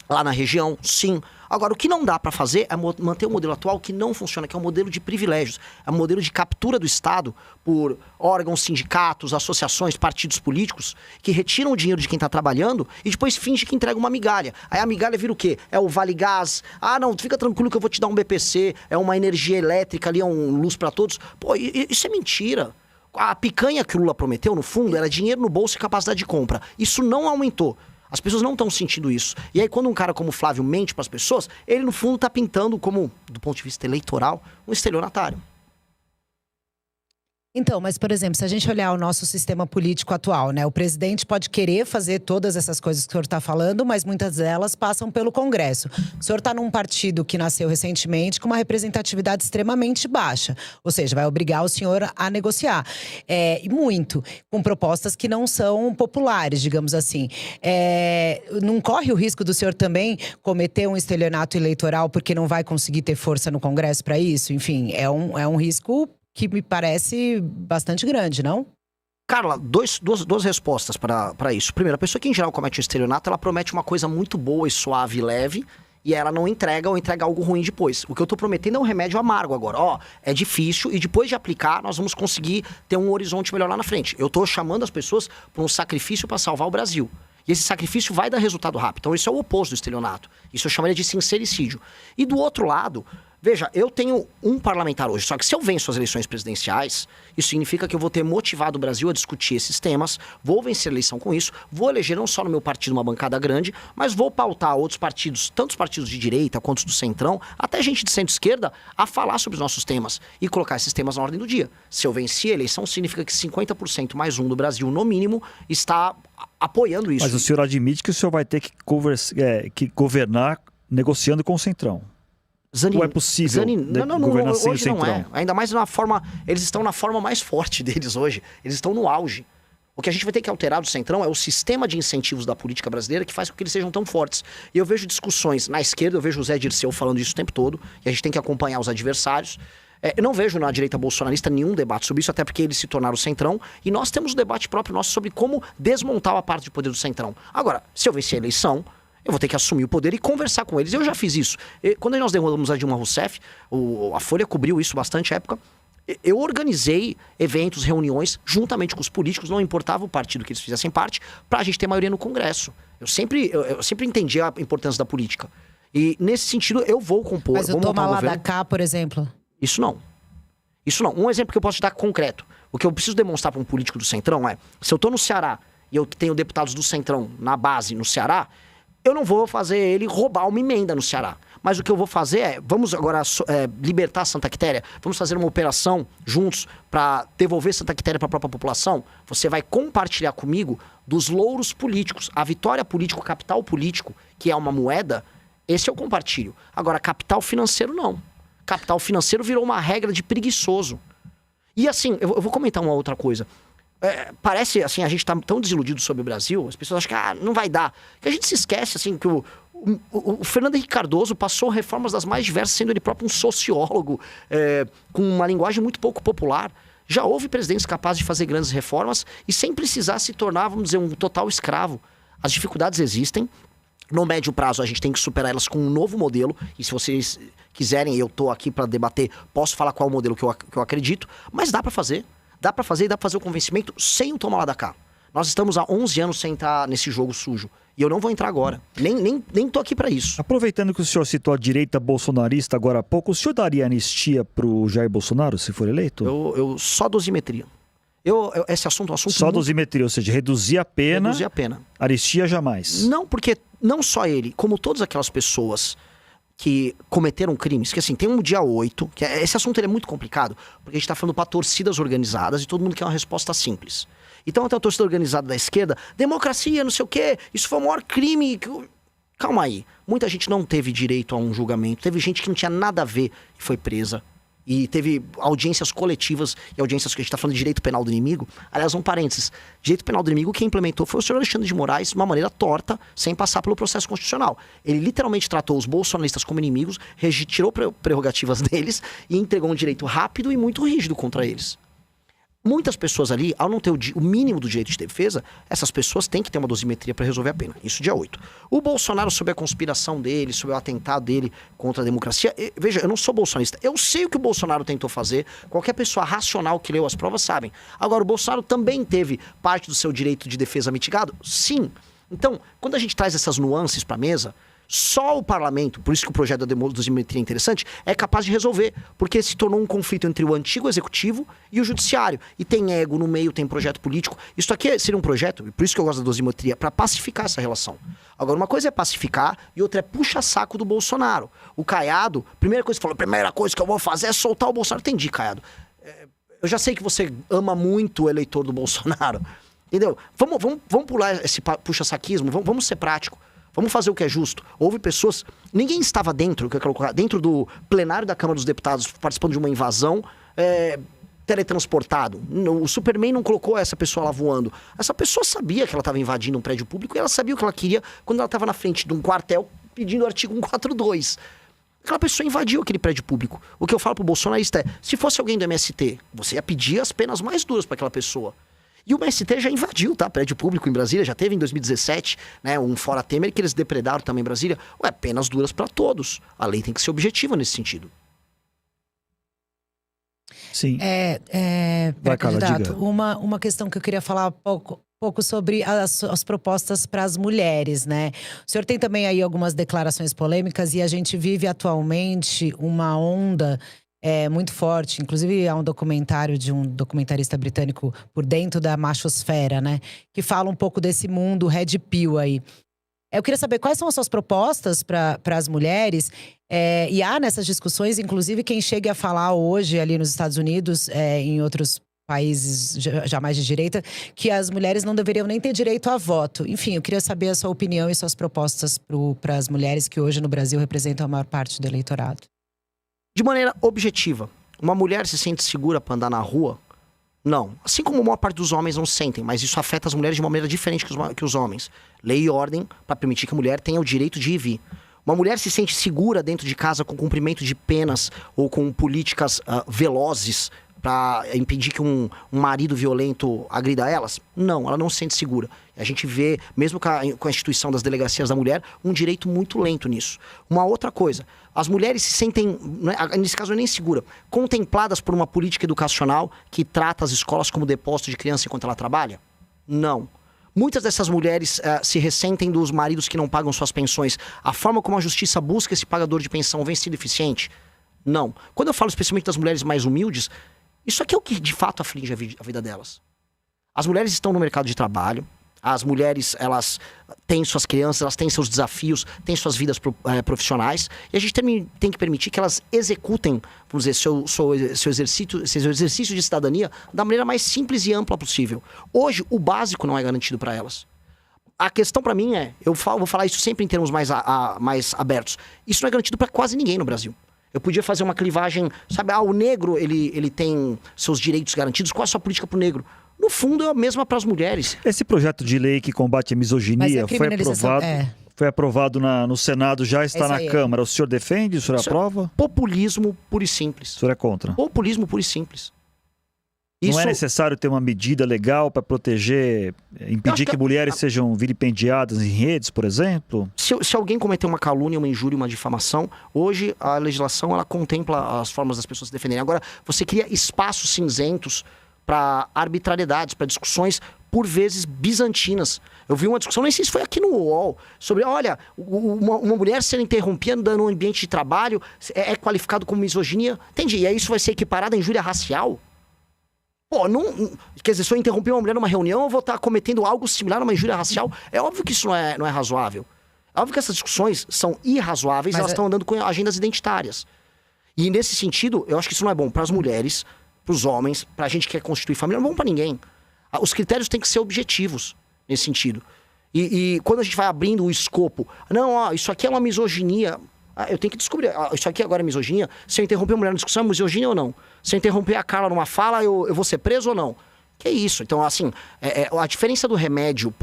lá na região, sim. Agora, o que não dá para fazer é manter o modelo atual que não funciona, que é um modelo de privilégios. É um modelo de captura do Estado por órgãos, sindicatos, associações, partidos políticos, que retiram o dinheiro de quem está trabalhando e depois finge que entrega uma migalha. Aí a migalha vira o quê? É o Vale Gás. Ah, não, fica tranquilo que eu vou te dar um BPC, é uma energia elétrica ali, é um luz para todos. Pô, isso é mentira. A picanha que o Lula prometeu, no fundo, era dinheiro no bolso e capacidade de compra. Isso não aumentou. As pessoas não estão sentindo isso. E aí, quando um cara como o Flávio mente para as pessoas, ele, no fundo, está pintando como, do ponto de vista eleitoral, um estelionatário. Então, mas, por exemplo, se a gente olhar o nosso sistema político atual, né? O presidente pode querer fazer todas essas coisas que o senhor está falando, mas muitas delas passam pelo Congresso. O senhor está num partido que nasceu recentemente com uma representatividade extremamente baixa. Ou seja, vai obrigar o senhor a negociar. E muito. Com propostas que não são populares, digamos assim. Não corre o risco do senhor também cometer um estelionato eleitoral porque não vai conseguir ter força no Congresso para isso? Enfim, é um risco que me parece bastante grande, não? Carla, duas respostas para isso. Primeiro, a pessoa que em geral comete um estelionato, ela promete uma coisa muito boa e suave e leve, e ela não entrega ou entrega algo ruim depois. O que eu tô prometendo é um remédio amargo agora. É difícil e depois de aplicar, nós vamos conseguir ter um horizonte melhor lá na frente. Eu tô chamando as pessoas para um sacrifício para salvar o Brasil. E esse sacrifício vai dar resultado rápido. Então isso é o oposto do estelionato. Isso eu chamaria de sincericídio. E do outro lado, veja, eu tenho um parlamentar hoje, só que se eu venço as eleições presidenciais, isso significa que eu vou ter motivado o Brasil a discutir esses temas, vou vencer a eleição com isso, vou eleger não só no meu partido uma bancada grande, mas vou pautar outros partidos, tanto os partidos de direita quanto os do centrão, até gente de centro-esquerda, a falar sobre os nossos temas e colocar esses temas na ordem do dia. Se eu venci a eleição, significa que 50% mais um do Brasil, no mínimo, está apoiando isso. Mas o senhor admite que o senhor vai ter que governar negociando com o centrão? Ou é possível governar sem o centrão? Não é. Ainda mais na forma... Eles estão na forma mais forte deles hoje. Eles estão no auge. O que a gente vai ter que alterar do centrão é o sistema de incentivos da política brasileira que faz com que eles sejam tão fortes. E eu vejo discussões na esquerda, eu vejo o Zé Dirceu falando isso o tempo todo, e a gente tem que acompanhar os adversários. Eu não vejo na direita bolsonarista nenhum debate sobre isso, até porque eles se tornaram o centrão, e nós temos um debate próprio nosso sobre como desmontar a parte de poder do centrão. Agora, se eu vencer a eleição, eu vou ter que assumir o poder e conversar com eles. Eu já fiz isso. Quando nós derrubamos a Dilma Rousseff, a Folha cobriu isso bastante à época, eu organizei eventos, reuniões, juntamente com os políticos, não importava o partido que eles fizessem parte, pra gente ter maioria no Congresso. Eu sempre entendi a importância da política. E, nesse sentido, eu vou compor... Mas o toma lá da cá, por exemplo? Isso não. Um exemplo que eu posso te dar concreto. O que eu preciso demonstrar para um político do Centrão é, se eu tô no Ceará e eu tenho deputados do Centrão na base no Ceará, eu não vou fazer ele roubar uma emenda no Ceará. Mas o que eu vou fazer é, vamos agora libertar Santa Quitéria, vamos fazer uma operação juntos para devolver Santa Quitéria para a própria população. Você vai compartilhar comigo dos louros políticos, a vitória política, o capital político, que é uma moeda, esse eu compartilho. Agora, capital financeiro não. Capital financeiro virou uma regra de preguiçoso. E assim, eu vou comentar uma outra coisa. Parece, assim, a gente tá tão desiludido sobre o Brasil, as pessoas acham que não vai dar. Que a gente se esquece, assim, que o Fernando Henrique Cardoso passou reformas das mais diversas, sendo ele próprio um sociólogo, com uma linguagem muito pouco popular. Já houve presidentes capazes de fazer grandes reformas e sem precisar se tornar, vamos dizer, um total escravo. As dificuldades existem. No médio prazo, a gente tem que superar elas com um novo modelo. E se vocês quiserem, eu tô aqui para debater, posso falar qual é o modelo que eu acredito. Mas dá para fazer. Dá para fazer e dá para fazer o convencimento sem o toma lá da cá. Nós estamos há 11 anos sem entrar nesse jogo sujo. E eu não vou entrar agora. Nem tô aqui para isso. Aproveitando que o senhor citou a direita bolsonarista agora há pouco, o senhor daria anistia pro Jair Bolsonaro, se for eleito? Eu só dosimetria. Esse assunto é um assunto... Só dosimetria, ou seja, reduzir a pena. Reduzir a pena. Anistia jamais. Não, porque não só ele, como todas aquelas pessoas que cometeram crimes, que assim, tem um dia 8, que esse assunto ele é muito complicado, porque a gente tá falando para torcidas organizadas e todo mundo quer uma resposta simples. Então até a torcida organizada da esquerda, democracia, não sei o quê, isso foi o maior crime... Calma aí, muita gente não teve direito a um julgamento, teve gente que não tinha nada a ver e foi presa. E teve audiências coletivas e audiências que a gente está falando de direito penal do inimigo. Aliás, um parênteses. Direito penal do inimigo, quem implementou foi o senhor Alexandre de Moraes de uma maneira torta, sem passar pelo processo constitucional. Ele literalmente tratou os bolsonaristas como inimigos, tirou prerrogativas deles e entregou um direito rápido e muito rígido contra eles. Muitas pessoas ali, ao não ter o mínimo do direito de defesa, essas pessoas têm que ter uma dosimetria para resolver a pena. Isso dia 8. O Bolsonaro, sobre a conspiração dele, sobre o atentado dele contra a democracia... Veja, eu não sou bolsonarista. Eu sei o que o Bolsonaro tentou fazer. Qualquer pessoa racional que leu as provas sabem. Agora, o Bolsonaro também teve parte do seu direito de defesa mitigado? Sim. Então, quando a gente traz essas nuances para a mesa... Só o parlamento, por isso que o projeto da dosimetria é interessante, é capaz de resolver, porque se tornou um conflito entre o antigo executivo e o judiciário. E tem ego no meio, tem projeto político. Isso aqui seria um projeto, e por isso que eu gosto da dosimetria, para pacificar essa relação. Agora, uma coisa é pacificar e outra é puxa-saco do Bolsonaro. O Caiado, primeira coisa que falou, primeira coisa que eu vou fazer é soltar o Bolsonaro. Entendi, Caiado. Eu já sei que você ama muito o eleitor do Bolsonaro. Entendeu? Vamos pular esse puxa-saquismo, vamos ser prático. Vamos fazer o que é justo. Houve pessoas... Ninguém estava dentro do plenário da Câmara dos Deputados participando de uma invasão teletransportado. O Superman não colocou essa pessoa lá voando. Essa pessoa sabia que ela estava invadindo um prédio público e ela sabia o que ela queria quando ela estava na frente de um quartel pedindo o artigo 142. Aquela pessoa invadiu aquele prédio público. O que eu falo pro bolsonarista é, se fosse alguém do MST, você ia pedir as penas mais duras para aquela pessoa. E o MST já invadiu, tá? Prédio público em Brasília, já teve em 2017, né? Um fora Temer que eles depredaram também em Brasília. Ué, penas duras para todos. A lei tem que ser objetiva nesse sentido. Sim. Vai, candidato, uma questão que eu queria falar pouco sobre as propostas para as mulheres, né? O senhor tem também aí algumas declarações polêmicas e a gente vive atualmente uma onda muito forte. Inclusive, há um documentário de um documentarista britânico Por Dentro da Machosfera, né? Que fala um pouco desse mundo Red Pill aí. Eu queria saber quais são as suas propostas para as mulheres. E há nessas discussões, inclusive, quem chega a falar hoje ali nos Estados Unidos, em outros países já mais de direita, que as mulheres não deveriam nem ter direito a voto. Enfim, eu queria saber a sua opinião e suas propostas para as mulheres que hoje no Brasil representam a maior parte do eleitorado. De maneira objetiva, uma mulher se sente segura para andar na rua? Não. Assim como a maior parte dos homens não se sentem, mas isso afeta as mulheres de uma maneira diferente que os homens. Lei e ordem para permitir que a mulher tenha o direito de ir e vir. Uma mulher se sente segura dentro de casa com cumprimento de penas ou com políticas velozes para impedir que um marido violento agrida elas? Não, ela não se sente segura. A gente vê, mesmo com a instituição das delegacias da mulher, um direito muito lento nisso. Uma outra coisa, as mulheres se sentem, nesse caso não é nem segura, contempladas por uma política educacional que trata as escolas como depósito de criança enquanto ela trabalha? Não. Muitas dessas mulheres se ressentem dos maridos que não pagam suas pensões. A forma como a justiça busca esse pagador de pensão vem sendo eficiente? Não. Quando eu falo especialmente das mulheres mais humildes, isso aqui é o que de fato aflige a vida delas. As mulheres estão no mercado de trabalho, as mulheres, elas têm suas crianças, elas têm seus desafios, têm suas vidas profissionais, e a gente tem que permitir que elas executem, vamos dizer, seu exercício de cidadania da maneira mais simples e ampla possível. Hoje, o básico não é garantido para elas. A questão para mim vou falar isso sempre em termos mais abertos, isso não é garantido para quase ninguém no Brasil. Eu podia fazer uma clivagem, sabe, o negro, ele tem seus direitos garantidos, qual é a sua política pro negro? No fundo, é a mesma para as mulheres. Esse projeto de lei que combate a misoginia foi aprovado no Senado, já está na Câmara. O senhor defende? O senhor aprova? Populismo puro e simples. O senhor é contra? Populismo puro e simples. Não é necessário ter uma medida legal para proteger, impedir que mulheres sejam vilipendiadas em redes, por exemplo? Se alguém cometer uma calúnia, uma injúria, uma difamação, hoje a legislação ela contempla as formas das pessoas se defenderem. Agora, você cria espaços cinzentos para arbitrariedades, para discussões, por vezes, bizantinas. Eu vi uma discussão, nem sei se foi aqui no UOL, sobre, olha, uma mulher ser interrompida no ambiente de trabalho é qualificado como misoginia. Entendi, e aí isso vai ser equiparado à injúria racial? Pô, quer dizer, se eu interromper uma mulher numa reunião, eu vou estar cometendo algo similar a uma injúria racial? É óbvio que isso não é razoável. É óbvio que essas discussões são irrazoáveis, elas estão andando com agendas identitárias. E nesse sentido, eu acho que isso não é bom para as mulheres, para os homens, para a gente que quer constituir família, não é bom para ninguém. Os critérios têm que ser objetivos nesse sentido. E quando a gente vai abrindo o escopo, isso aqui é uma misoginia... eu tenho que descobrir, isso aqui agora é misoginia? Se eu interromper uma mulher na discussão, é misoginia ou não? Se eu interromper a Carla numa fala, eu vou ser preso ou não? Que é isso? Então, assim, a diferença do remédio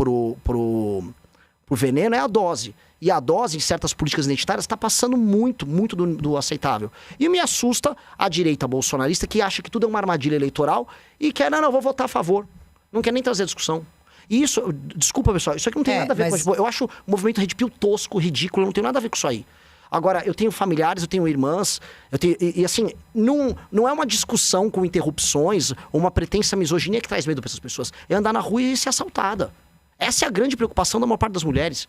pro veneno é a dose. E a dose, em certas políticas identitárias, está passando muito do aceitável. E me assusta a direita bolsonarista que acha que tudo é uma armadilha eleitoral e quer, não, vou votar a favor. Não quer nem trazer discussão. E isso, desculpa pessoal, isso aqui não tem nada a ver com... Eu acho o movimento Red Pill tosco, ridículo, eu não tenho nada a ver com isso aí. Agora, eu tenho familiares, eu tenho irmãs, e assim, não é uma discussão com interrupções ou uma pretensa misoginia que traz medo para essas pessoas. É andar na rua e ser assaltada. Essa é a grande preocupação da maior parte das mulheres.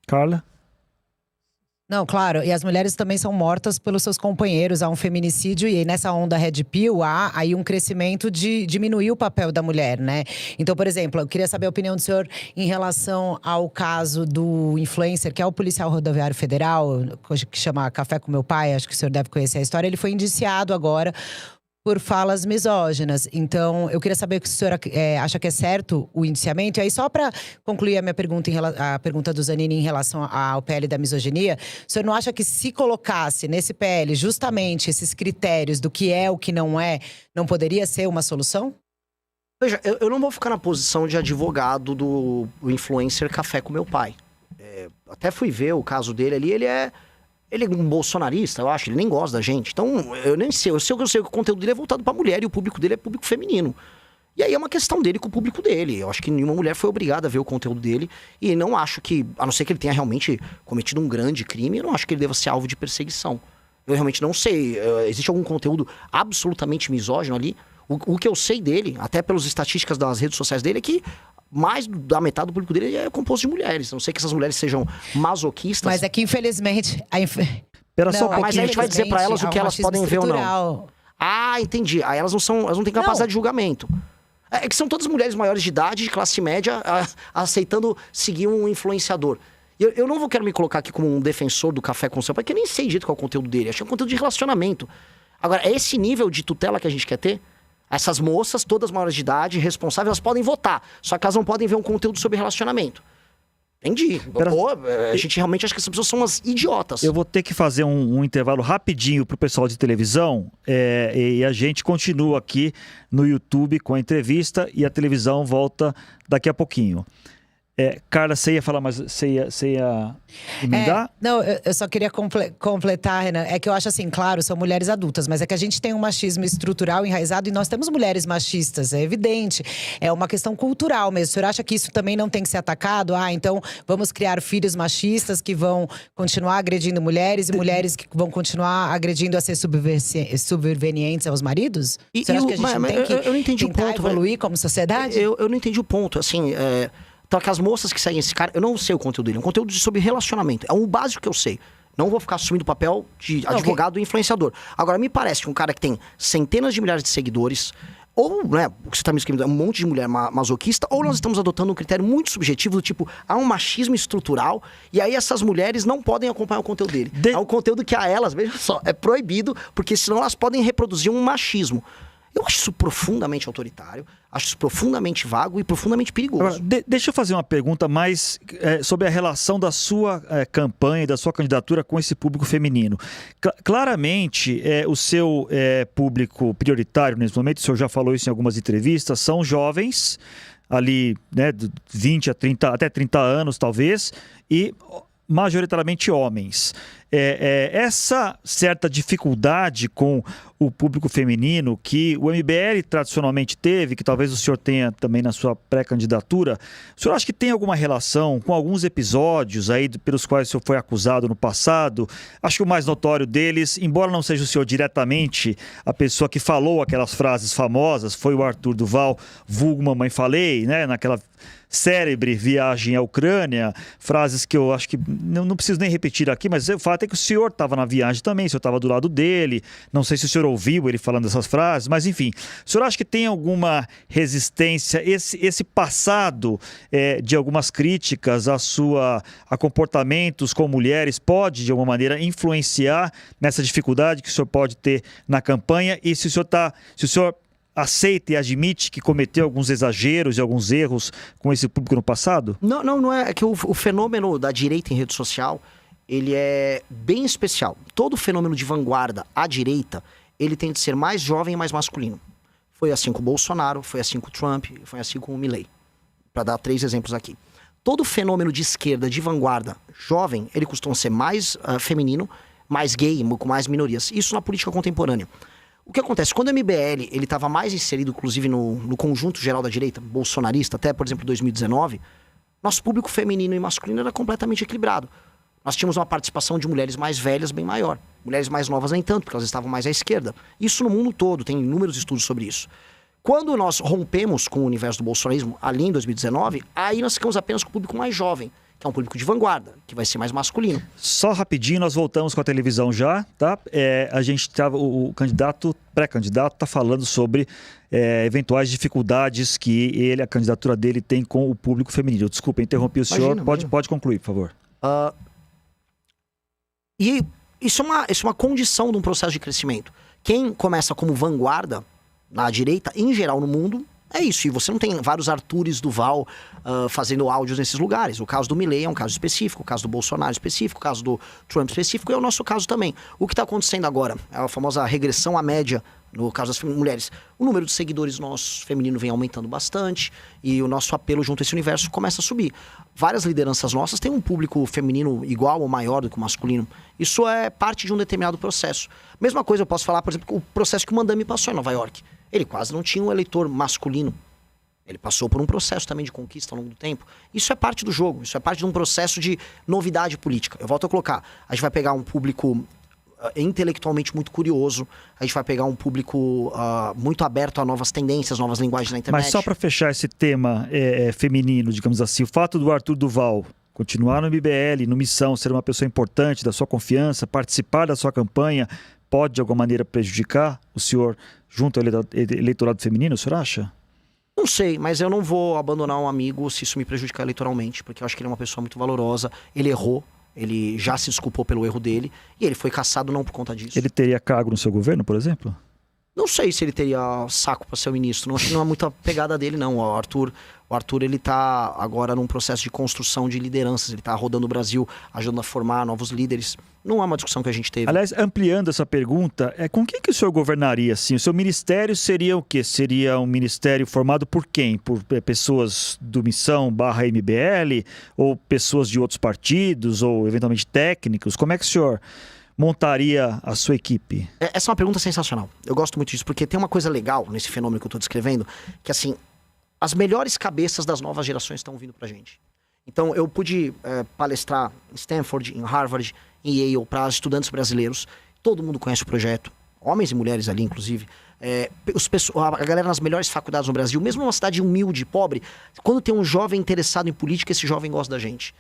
Carla? Não, claro, e as mulheres também são mortas pelos seus companheiros, há um feminicídio e nessa onda Red Pill há aí um crescimento de diminuir o papel da mulher, né? Então, por exemplo, eu queria saber a opinião do senhor em relação ao caso do influencer, que é o policial rodoviário federal, que chama Café com Meu Pai, acho que o senhor deve conhecer a história, ele foi indiciado agora por falas misóginas. Então, eu queria saber se o senhor acha que é certo o indiciamento. E aí, só para concluir a minha pergunta, a pergunta do Zanini em relação ao PL da misoginia, o senhor não acha que se colocasse nesse PL justamente esses critérios do que é o que não é, não poderia ser uma solução? Veja, eu não vou ficar na posição de advogado do influencer Café com Meu Pai. Até fui ver o caso dele ali, ele é um bolsonarista, eu acho, ele nem gosta da gente. Então, eu nem sei, eu sei que o conteúdo dele é voltado pra mulher e o público dele é público feminino. E aí é uma questão dele com o público dele. Eu acho que nenhuma mulher foi obrigada a ver o conteúdo dele. E não acho que, a não ser que ele tenha realmente cometido um grande crime, eu não acho que ele deva ser alvo de perseguição. Eu realmente não sei. Existe algum conteúdo absolutamente misógino ali? O que eu sei dele, até pelas estatísticas das redes sociais dele, é que mais da metade do público dele é composto de mulheres. A não sei que essas mulheres sejam masoquistas. Mas é que, infelizmente... Espera só um pouquinho. Mas a gente vai dizer pra elas o que elas podem ver ou não. Ah, entendi. Aí elas não têm capacidade de julgamento. É que são todas mulheres maiores de idade, de classe média, aceitando seguir um influenciador. Eu não quero me colocar aqui como um defensor do Café com Seu Pai, porque eu nem sei direito qual é o conteúdo dele. Acho que é um conteúdo de relacionamento. Agora, é esse nível de tutela que a gente quer ter? Essas moças, todas maiores de idade, responsáveis, elas podem votar. Só que elas não podem ver um conteúdo sobre relacionamento. Entendi. Pô, a gente realmente acha que essas pessoas são umas idiotas. Eu vou ter que fazer um intervalo rapidinho pro pessoal de televisão. E a gente continua aqui no YouTube com a entrevista e a televisão volta daqui a pouquinho. Carla, você ia falar, mas você ia emendar? Não, eu só queria completar, Renan. É que eu acho assim, claro, são mulheres adultas, mas é que a gente tem um machismo estrutural enraizado e nós temos mulheres machistas, é evidente. É uma questão cultural mesmo. O senhor acha que isso também não tem que ser atacado? Então vamos criar filhos machistas que vão continuar agredindo mulheres e mulheres que vão continuar agredindo a ser subservientes aos maridos? O senhor acha que a gente não tem que eu não entendi tentar o ponto, evoluir como sociedade? Eu não entendi o ponto, assim... Então, que as moças que seguem esse cara, eu não sei o conteúdo dele. É um conteúdo sobre relacionamento. É um básico que eu sei. Não vou ficar assumindo o papel de advogado e influenciador. Agora, me parece que um cara que tem centenas de milhares de seguidores, ou, né, o que você está me escrevendo é um monte de mulher masoquista, ou nós estamos adotando um critério muito subjetivo do tipo, há um machismo estrutural, e aí essas mulheres não podem acompanhar o conteúdo dele. É um conteúdo que a elas, veja só, é proibido, porque senão elas podem reproduzir um machismo. Eu acho isso profundamente autoritário, acho isso profundamente vago e profundamente perigoso. Agora, deixa eu fazer uma pergunta mais sobre a relação da sua campanha e da sua candidatura com esse público feminino. Claramente, o seu público prioritário nesse momento, o senhor já falou isso em algumas entrevistas, são jovens, ali, né, de 20 a 30, até 30 anos talvez, e majoritariamente homens. Essa certa dificuldade com o público feminino que o MBL tradicionalmente teve, que talvez o senhor tenha também na sua pré-candidatura, o senhor acha que tem alguma relação com alguns episódios aí pelos quais o senhor foi acusado no passado? Acho que o mais notório deles, embora não seja o senhor diretamente a pessoa que falou aquelas frases famosas, foi o Arthur Duval, vulgo Mamãe Falei, né, naquela célebre viagem à Ucrânia, frases que eu acho que não preciso nem repetir aqui, mas o fato é que o senhor estava na viagem também, o senhor estava do lado dele, não sei se o senhor ouviu ele falando essas frases, mas enfim, o senhor acha que tem alguma resistência, esse passado de algumas críticas a comportamentos com mulheres pode, de alguma maneira, influenciar nessa dificuldade que o senhor pode ter na campanha, e se o senhor aceita e admite que cometeu alguns exageros e alguns erros com esse público no passado? Não é. É que o fenômeno da direita em rede social, ele é bem especial. Todo fenômeno de vanguarda à direita, ele tem de ser mais jovem e mais masculino. Foi assim com o Bolsonaro, foi assim com o Trump, foi assim com o Milei. Para dar 3 exemplos aqui. todo fenômeno de esquerda, de vanguarda, jovem, ele costuma ser mais feminino, mais gay, com mais minorias. Isso na política contemporânea. O que acontece? Quando o MBL ele estava mais inserido, inclusive, no conjunto geral da direita, bolsonarista, até, por exemplo, 2019, nosso público feminino e masculino era completamente equilibrado. Nós tínhamos uma participação de mulheres mais velhas bem maior. Mulheres mais novas nem tanto, porque elas estavam mais à esquerda. Isso no mundo todo, tem inúmeros estudos sobre isso. Quando nós rompemos com o universo do bolsonarismo, ali em 2019, aí nós ficamos apenas com o público mais jovem, que é um público de vanguarda, que vai ser mais masculino. Só rapidinho, nós voltamos com a televisão já, tá? A gente tava, o pré-candidato, está falando sobre eventuais dificuldades que a candidatura dele tem com o público feminino. Desculpa, interrompi o senhor. Pode concluir, por favor. E isso é uma condição de um processo de crescimento. Quem começa como vanguarda na direita, em geral no mundo, é isso. E você não tem vários Artures Duval fazendo áudios nesses lugares. O caso do Milei é um caso específico, o caso do Bolsonaro específico, o caso do Trump específico, e é o nosso caso também. O que está acontecendo agora é a famosa regressão à média, no caso das mulheres. O número de seguidores nossos feminino vem aumentando bastante e o nosso apelo junto a esse universo começa a subir. Várias lideranças nossas têm um público feminino igual ou maior do que o masculino. Isso é parte de um determinado processo. Mesma coisa eu posso falar, por exemplo, o processo que o Mandami passou em Nova York. Ele quase não tinha um eleitor masculino. Ele passou por um processo também de conquista ao longo do tempo. Isso é parte do jogo, isso é parte de um processo de novidade política. Eu volto a colocar, a gente vai pegar um público intelectualmente muito curioso, a gente vai pegar um público muito aberto a novas tendências, novas linguagens na internet. Mas só para fechar esse tema feminino, digamos assim, o fato do Arthur Duval continuar no MBL, no Missão, ser uma pessoa importante, da sua confiança, participar da sua campanha, pode de alguma maneira prejudicar o senhor junto ao eleitorado feminino, o senhor acha? Não sei, mas eu não vou abandonar um amigo se isso me prejudicar eleitoralmente, porque eu acho que ele é uma pessoa muito valorosa, ele errou, ele já se desculpou pelo erro dele, e ele foi cassado não por conta disso. Ele teria cargo no seu governo, por exemplo? Não sei se ele teria saco para ser o ministro, não acho que não é muita pegada dele não. O Arthur ele tá agora num processo de construção de lideranças, ele tá rodando o Brasil, ajudando a formar novos líderes. Não é uma discussão que a gente teve. Aliás, ampliando essa pergunta, com quem que o senhor governaria assim? O seu ministério seria o quê? Seria um ministério formado por quem? Por pessoas do Missão/MBL? Ou pessoas de outros partidos? Ou eventualmente técnicos? Como é que o senhor montaria a sua equipe? Essa é uma pergunta sensacional. Eu gosto muito disso, porque tem uma coisa legal nesse fenômeno que eu estou descrevendo, que assim, as melhores cabeças das novas gerações estão vindo pra gente. Então eu pude palestrar em Stanford, em Harvard, em Yale, para estudantes brasileiros. Todo mundo conhece o projeto, homens e mulheres ali, inclusive. A galera nas melhores faculdades no Brasil, mesmo numa cidade humilde, pobre, quando tem um jovem interessado em política, esse jovem gosta da gente.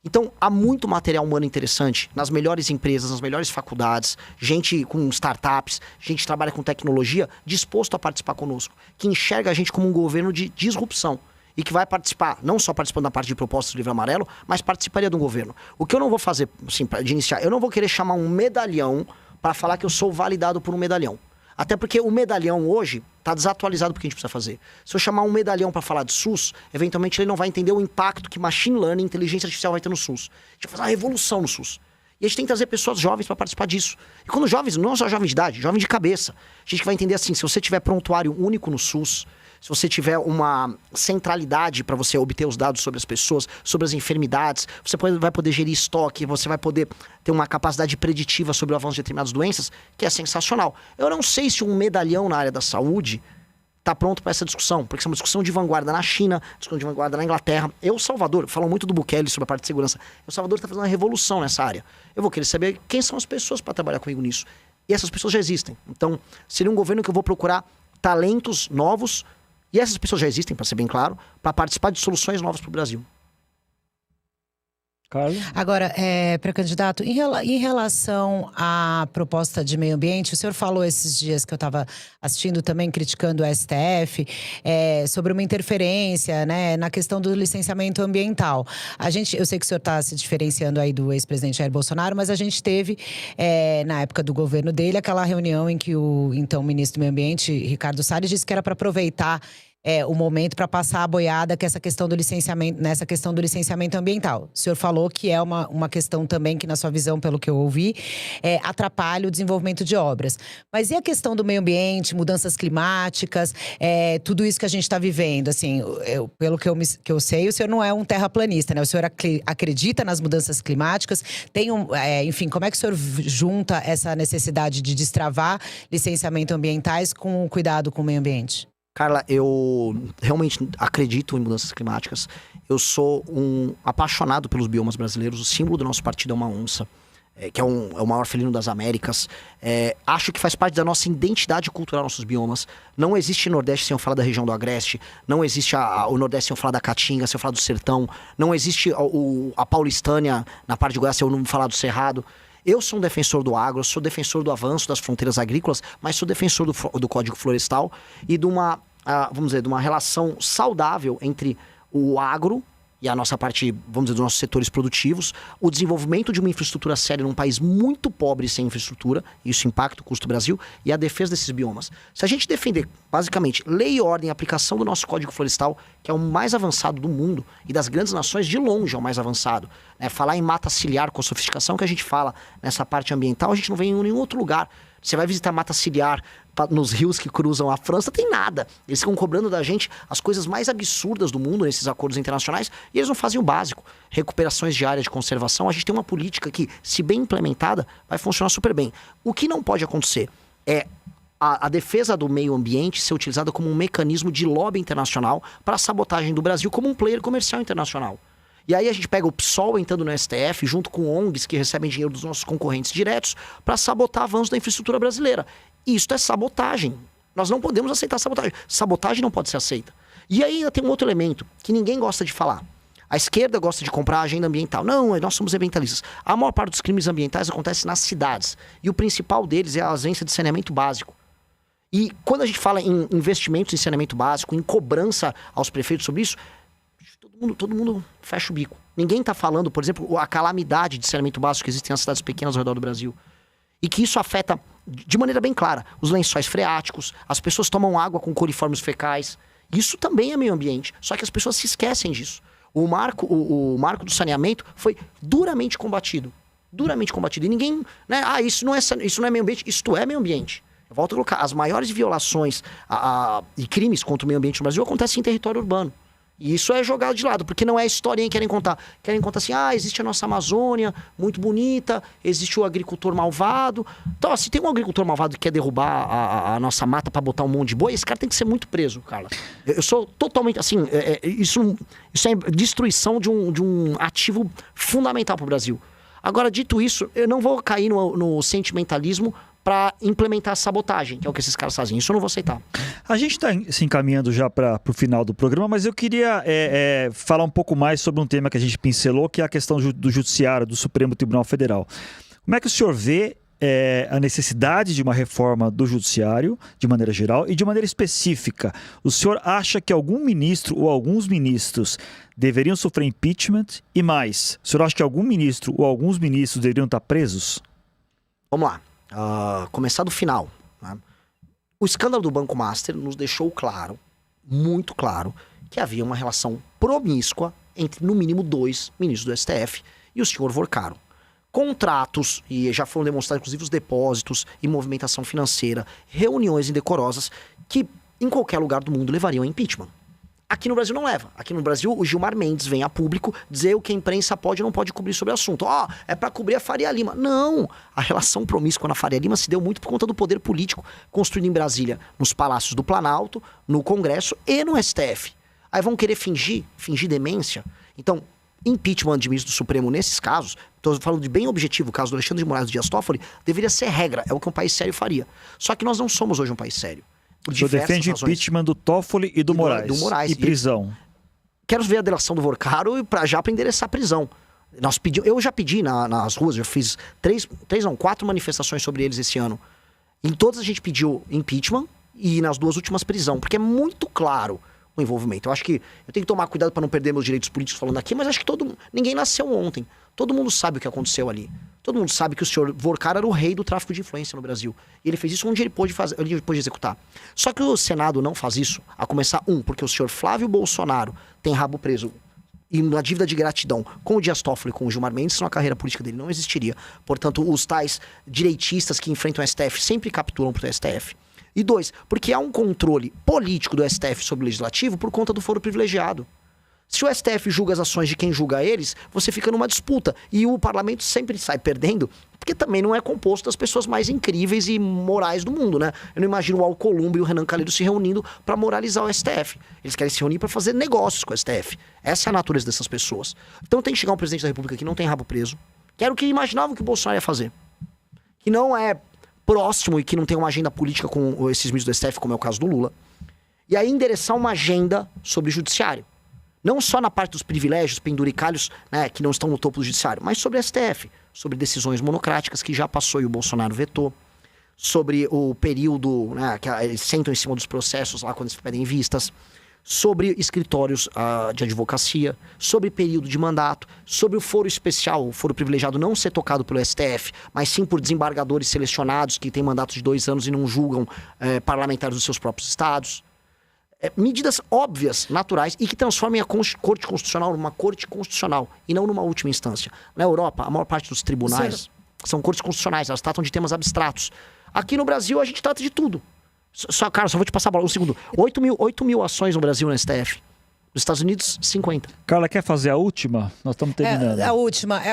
Então, há muito material humano interessante nas melhores empresas, nas melhores faculdades, gente com startups, gente que trabalha com tecnologia, disposto a participar conosco, que enxerga a gente como um governo de disrupção e que vai participar, não só participando da parte de propostas do Livro Amarelo, mas participaria do governo. O que eu não vou fazer, assim, de iniciar, eu não vou querer chamar um medalhão para falar que eu sou validado por um medalhão. Até porque o medalhão hoje está desatualizado do que a gente precisa fazer. Se eu chamar um medalhão para falar de SUS, eventualmente ele não vai entender o impacto que machine learning, inteligência artificial vai ter no SUS. A gente vai fazer uma revolução no SUS. E a gente tem que trazer pessoas jovens para participar disso. E quando jovens, não só jovem de idade, jovem de cabeça. A gente vai entender assim, se você tiver prontuário único no SUS, se você tiver uma centralidade para você obter os dados sobre as pessoas, sobre as enfermidades, você vai poder gerir estoque, você vai poder ter uma capacidade preditiva sobre o avanço de determinadas doenças, que é sensacional. Eu não sei se um medalhão na área da saúde está pronto para essa discussão, porque isso é uma discussão de vanguarda na China, discussão de vanguarda na Inglaterra. Salvador, falam muito do Bukele sobre a parte de segurança. Salvador está fazendo uma revolução nessa área. Eu vou querer saber quem são as pessoas para trabalhar comigo nisso. E essas pessoas já existem. Então, seria um governo que eu vou procurar talentos novos. E essas pessoas já existem, para ser bem claro, para participar de soluções novas para o Brasil. Carlos? Agora, pré-candidato, em relação à proposta de meio ambiente, o senhor falou esses dias que eu estava assistindo também, criticando o STF, sobre uma interferência, né, na questão do licenciamento ambiental. Eu sei que o senhor está se diferenciando aí do ex-presidente Jair Bolsonaro, mas a gente teve, na época do governo dele, aquela reunião em que o então ministro do Meio Ambiente, Ricardo Salles, disse que era para aproveitar o momento para passar a boiada que essa questão do licenciamento, nessa questão do licenciamento ambiental. O senhor falou que é uma questão também que, na sua visão, pelo que eu ouvi, atrapalha o desenvolvimento de obras. Mas e a questão do meio ambiente, mudanças climáticas, tudo isso que a gente está vivendo? Assim, pelo que eu sei, o senhor não é um terraplanista, né? O senhor acredita nas mudanças climáticas? Enfim, como é que o senhor junta essa necessidade de destravar licenciamentos ambientais com o cuidado com o meio ambiente? Carla, eu realmente acredito em mudanças climáticas. Eu sou um apaixonado pelos biomas brasileiros. O símbolo do nosso partido é uma onça, que é o maior felino das Américas. Acho que faz parte da nossa identidade cultural, nossos biomas. Não existe Nordeste sem eu falar da região do Agreste. Não existe o Nordeste sem eu falar da Caatinga, sem eu falar do Sertão. Não existe a Paulistânia, na parte de Goiás, sem eu não falar do Cerrado. Eu sou um defensor do agro, sou defensor do avanço das fronteiras agrícolas, mas sou defensor do Código Florestal e de uma relação saudável entre o agro e a nossa parte, vamos dizer, dos nossos setores produtivos, o desenvolvimento de uma infraestrutura séria num país muito pobre e sem infraestrutura, isso impacta o custo do Brasil, e a defesa desses biomas. Se a gente defender, basicamente, lei e ordem, a aplicação do nosso Código Florestal, que é o mais avançado do mundo, e das grandes nações, de longe é o mais avançado, falar em mata ciliar, com a sofisticação que a gente fala nessa parte ambiental, a gente não vê em nenhum outro lugar. Você vai visitar mata ciliar nos rios que cruzam a França, tem nada. Eles ficam cobrando da gente as coisas mais absurdas do mundo nesses acordos internacionais e eles não fazem o básico. Recuperações de área de conservação, a gente tem uma política que, se bem implementada, vai funcionar super bem. O que não pode acontecer é a defesa do meio ambiente ser utilizada como um mecanismo de lobby internacional para a sabotagem do Brasil como um player comercial internacional. E aí a gente pega o PSOL entrando no STF, junto com ONGs que recebem dinheiro dos nossos concorrentes diretos, para sabotar avanços da infraestrutura brasileira. E isso é sabotagem. Nós não podemos aceitar sabotagem. Sabotagem não pode ser aceita. E aí ainda tem um outro elemento que ninguém gosta de falar. A esquerda gosta de comprar a agenda ambiental. Não, nós somos ambientalistas. A maior parte dos crimes ambientais acontece nas cidades. E o principal deles é a ausência de saneamento básico. E quando a gente fala em investimentos em saneamento básico, em cobrança aos prefeitos sobre isso, todo mundo fecha o bico. Ninguém está falando, por exemplo, a calamidade de saneamento básico que existe nas cidades pequenas ao redor do Brasil. E que isso afeta, de maneira bem clara, os lençóis freáticos, as pessoas tomam água com coliformes fecais. Isso também é meio ambiente, só que as pessoas se esquecem disso. O marco do saneamento foi duramente combatido. Duramente combatido. E ninguém... isso não é meio ambiente. Isto é meio ambiente. Eu volto a colocar, as maiores violações e crimes contra o meio ambiente no Brasil acontecem em território urbano. E isso é jogado de lado, porque não é a historinha que querem contar. Querem contar assim, existe a nossa Amazônia, muito bonita, existe o agricultor malvado. Então, se tem um agricultor malvado que quer derrubar a nossa mata para botar um monte de boi, esse cara tem que ser muito preso, Carla. Eu sou totalmente, assim, isso é destruição de um ativo fundamental para o Brasil. Agora, dito isso, eu não vou cair no sentimentalismo para implementar a sabotagem, que é o que esses caras fazem. Isso eu não vou aceitar. A gente está se encaminhando já para o final do programa, mas eu queria falar um pouco mais sobre um tema que a gente pincelou, que é a questão do Judiciário, do Supremo Tribunal Federal. Como é que o senhor vê a necessidade de uma reforma do Judiciário, de maneira geral, e de maneira específica? O senhor acha que algum ministro ou alguns ministros deveriam sofrer impeachment? E mais, o senhor acha que algum ministro ou alguns ministros deveriam estar presos? Vamos lá. Começar do final. Né? O escândalo do Banco Master nos deixou claro, muito claro, que havia uma relação promíscua entre, no mínimo, 2 ministros do STF e o senhor Vorcaro. Contratos, e já foram demonstrados, inclusive, os depósitos e movimentação financeira, reuniões indecorosas que, em qualquer lugar do mundo, levariam a impeachment. Aqui no Brasil não leva. Aqui no Brasil, o Gilmar Mendes vem a público dizer o que a imprensa pode ou não pode cobrir sobre o assunto. É para cobrir a Faria Lima. Não! A relação promíscua na Faria Lima se deu muito por conta do poder político construído em Brasília, nos palácios do Planalto, no Congresso e no STF. Aí vão querer fingir demência. Então, impeachment de ministro do Supremo nesses casos, estou falando de bem objetivo, o caso do Alexandre de Moraes e do Dias Toffoli, deveria ser regra, é o que um país sério faria. Só que nós não somos hoje um país sério. O senhor defende impeachment do Toffoli e do Moraes. E prisão. Quero ver a delação do Vorcaro já para endereçar a prisão. Eu já pedi nas ruas, já fiz 4 manifestações sobre eles esse ano. Em todas a gente pediu impeachment e nas 2 últimas prisão, porque é muito claro o envolvimento. Eu acho que eu tenho que tomar cuidado para não perder meus direitos políticos falando aqui, mas acho que ninguém nasceu ontem. Todo mundo sabe o que aconteceu ali. Todo mundo sabe que o senhor Vorcar era o rei do tráfico de influência no Brasil. E ele fez isso onde ele pôde executar. Só que o Senado não faz isso, a começar, porque o senhor Flávio Bolsonaro tem rabo preso e uma dívida de gratidão com o Dias Toffoli e com o Gilmar Mendes, senão a carreira política dele não existiria. Portanto, os tais direitistas que enfrentam o STF sempre capturam pro STF. E 2, porque há um controle político do STF sobre o legislativo por conta do foro privilegiado. Se o STF julga as ações de quem julga eles, você fica numa disputa. E o parlamento sempre sai perdendo, porque também não é composto das pessoas mais incríveis e morais do mundo, né? Eu não imagino o Alcolumbre e o Renan Calheiros se reunindo para moralizar o STF. Eles querem se reunir para fazer negócios com o STF. Essa é a natureza dessas pessoas. Então tem que chegar um presidente da República que não tem rabo preso, que era o que imaginavam que o Bolsonaro ia fazer. Que não é próximo e que não tem uma agenda política com esses ministros do STF, como é o caso do Lula. E aí endereçar uma agenda sobre o judiciário. Não só na parte dos privilégios, penduricalhos, né, que não estão no topo do judiciário, mas sobre o STF, sobre decisões monocráticas que já passou e o Bolsonaro vetou, sobre o período, né, que eles sentam em cima dos processos lá quando eles pedem vistas, sobre escritórios de advocacia, sobre período de mandato, sobre o foro especial, o foro privilegiado não ser tocado pelo STF, mas sim por desembargadores selecionados que têm mandatos de 2 anos e não julgam parlamentares dos seus próprios estados. Medidas óbvias, naturais, e que transformem a Corte Constitucional numa Corte Constitucional e não numa última instância. Na Europa, a maior parte dos tribunais são cortes constitucionais, elas tratam de temas abstratos. Aqui no Brasil, a gente trata de tudo. Cara, só vou te passar a bola um segundo. 8 mil ações no Brasil no STF. Nos Estados Unidos, 50. Carla, quer fazer a última? Nós estamos terminando. É a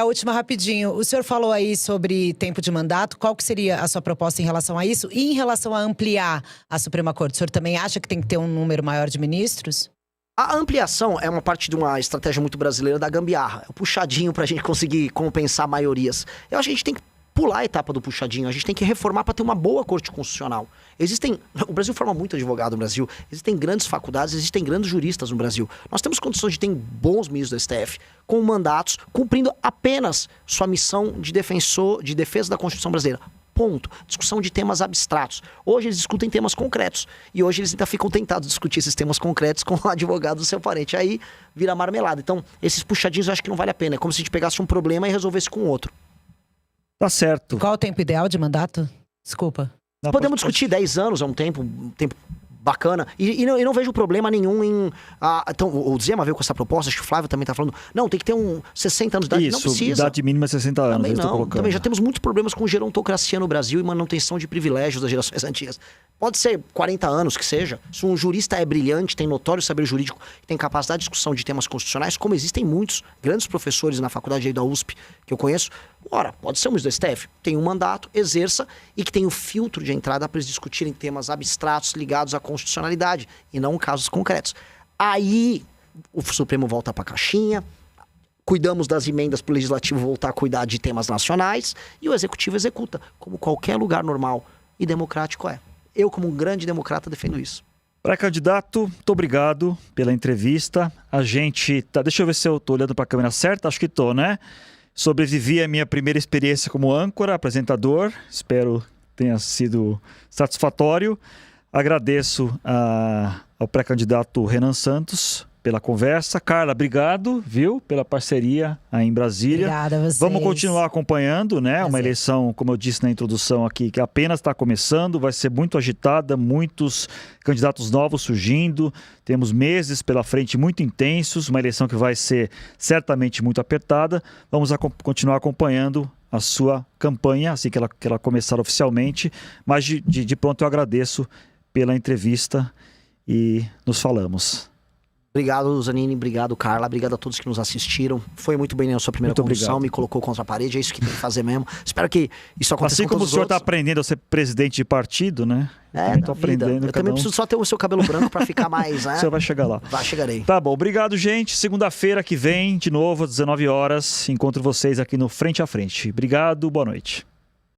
última rapidinho. O senhor falou aí sobre tempo de mandato. Qual que seria a sua proposta em relação a isso? E em relação a ampliar a Suprema Corte, o senhor também acha que tem que ter um número maior de ministros? A ampliação é uma parte de uma estratégia muito brasileira da gambiarra. É o puxadinho pra gente conseguir compensar maiorias. Eu acho que a gente tem que pular a etapa do puxadinho. A gente tem que reformar para ter uma boa Corte Constitucional. O Brasil forma muito advogado no Brasil. Existem grandes faculdades, existem grandes juristas no Brasil. Nós temos condições de ter bons ministros do STF, com mandatos, cumprindo apenas sua missão de defesa da Constituição brasileira. Ponto. Discussão de temas abstratos. Hoje eles discutem temas concretos. E hoje eles ainda ficam tentados discutir esses temas concretos com o advogado do seu parente. Aí vira marmelada. Então, esses puxadinhos eu acho que não vale a pena. É como se a gente pegasse um problema e resolvesse com outro. Tá certo. Qual o tempo ideal de mandato? Desculpa. Podemos discutir 10 anos, é um tempo bacana. E não vejo problema nenhum em... então, o Zema veio com essa proposta, acho que o Flávio também tá falando. Não, tem que ter 60 anos de idade. Isso, não precisa. idade mínima é 60 anos. Também não. Também já temos muitos problemas com gerontocracia no Brasil e manutenção de privilégios das gerações antigas. Pode ser 40 anos que seja. Se um jurista é brilhante, tem notório saber jurídico, tem capacidade de discussão de temas constitucionais, como existem muitos grandes professores na faculdade aí da USP que eu conheço, pode ser um ministro do STF. Tem um mandato, exerça, e que tem o filtro de entrada para eles discutirem temas abstratos ligados à constitucionalidade e não casos concretos. Aí o Supremo volta para a caixinha, cuidamos das emendas para o Legislativo voltar a cuidar de temas nacionais e o Executivo executa, como qualquer lugar normal e democrático é. Eu, como um grande democrata, defendo isso. Pré-candidato, muito obrigado pela entrevista. A gente tá... Deixa eu ver se eu tô olhando para a câmera certa. Acho que tô, né? Sobrevivi à minha primeira experiência como âncora, apresentador. Espero tenha sido satisfatório. Agradeço ao pré-candidato Renan Santos pela conversa. Carla, obrigado, viu, pela parceria aí em Brasília. Obrigada a vocês. Vamos continuar acompanhando, né? Uma eleição, como eu disse na introdução aqui, que apenas está começando, vai ser muito agitada, muitos candidatos novos surgindo, temos meses pela frente muito intensos, uma eleição que vai ser certamente muito apertada. Vamos continuar acompanhando a sua campanha, assim que ela começar oficialmente, mas de pronto eu agradeço pela entrevista e nos falamos. Obrigado, Zanini. Obrigado, Carla. Obrigado a todos que nos assistiram. Foi muito bem na sua primeira condução. Me colocou contra a parede. É isso que tem que fazer mesmo. Espero que isso aconteça assim com todos os outros. Assim como o senhor está aprendendo a ser presidente de partido, né? Tô aprendendo. Eu também preciso só ter o seu cabelo branco para ficar mais, né? O senhor vai chegar lá. Chegarei. Tá bom. Obrigado, gente. Segunda-feira que vem, de novo, às 19 horas. Encontro vocês aqui no Frente a Frente. Obrigado. Boa noite.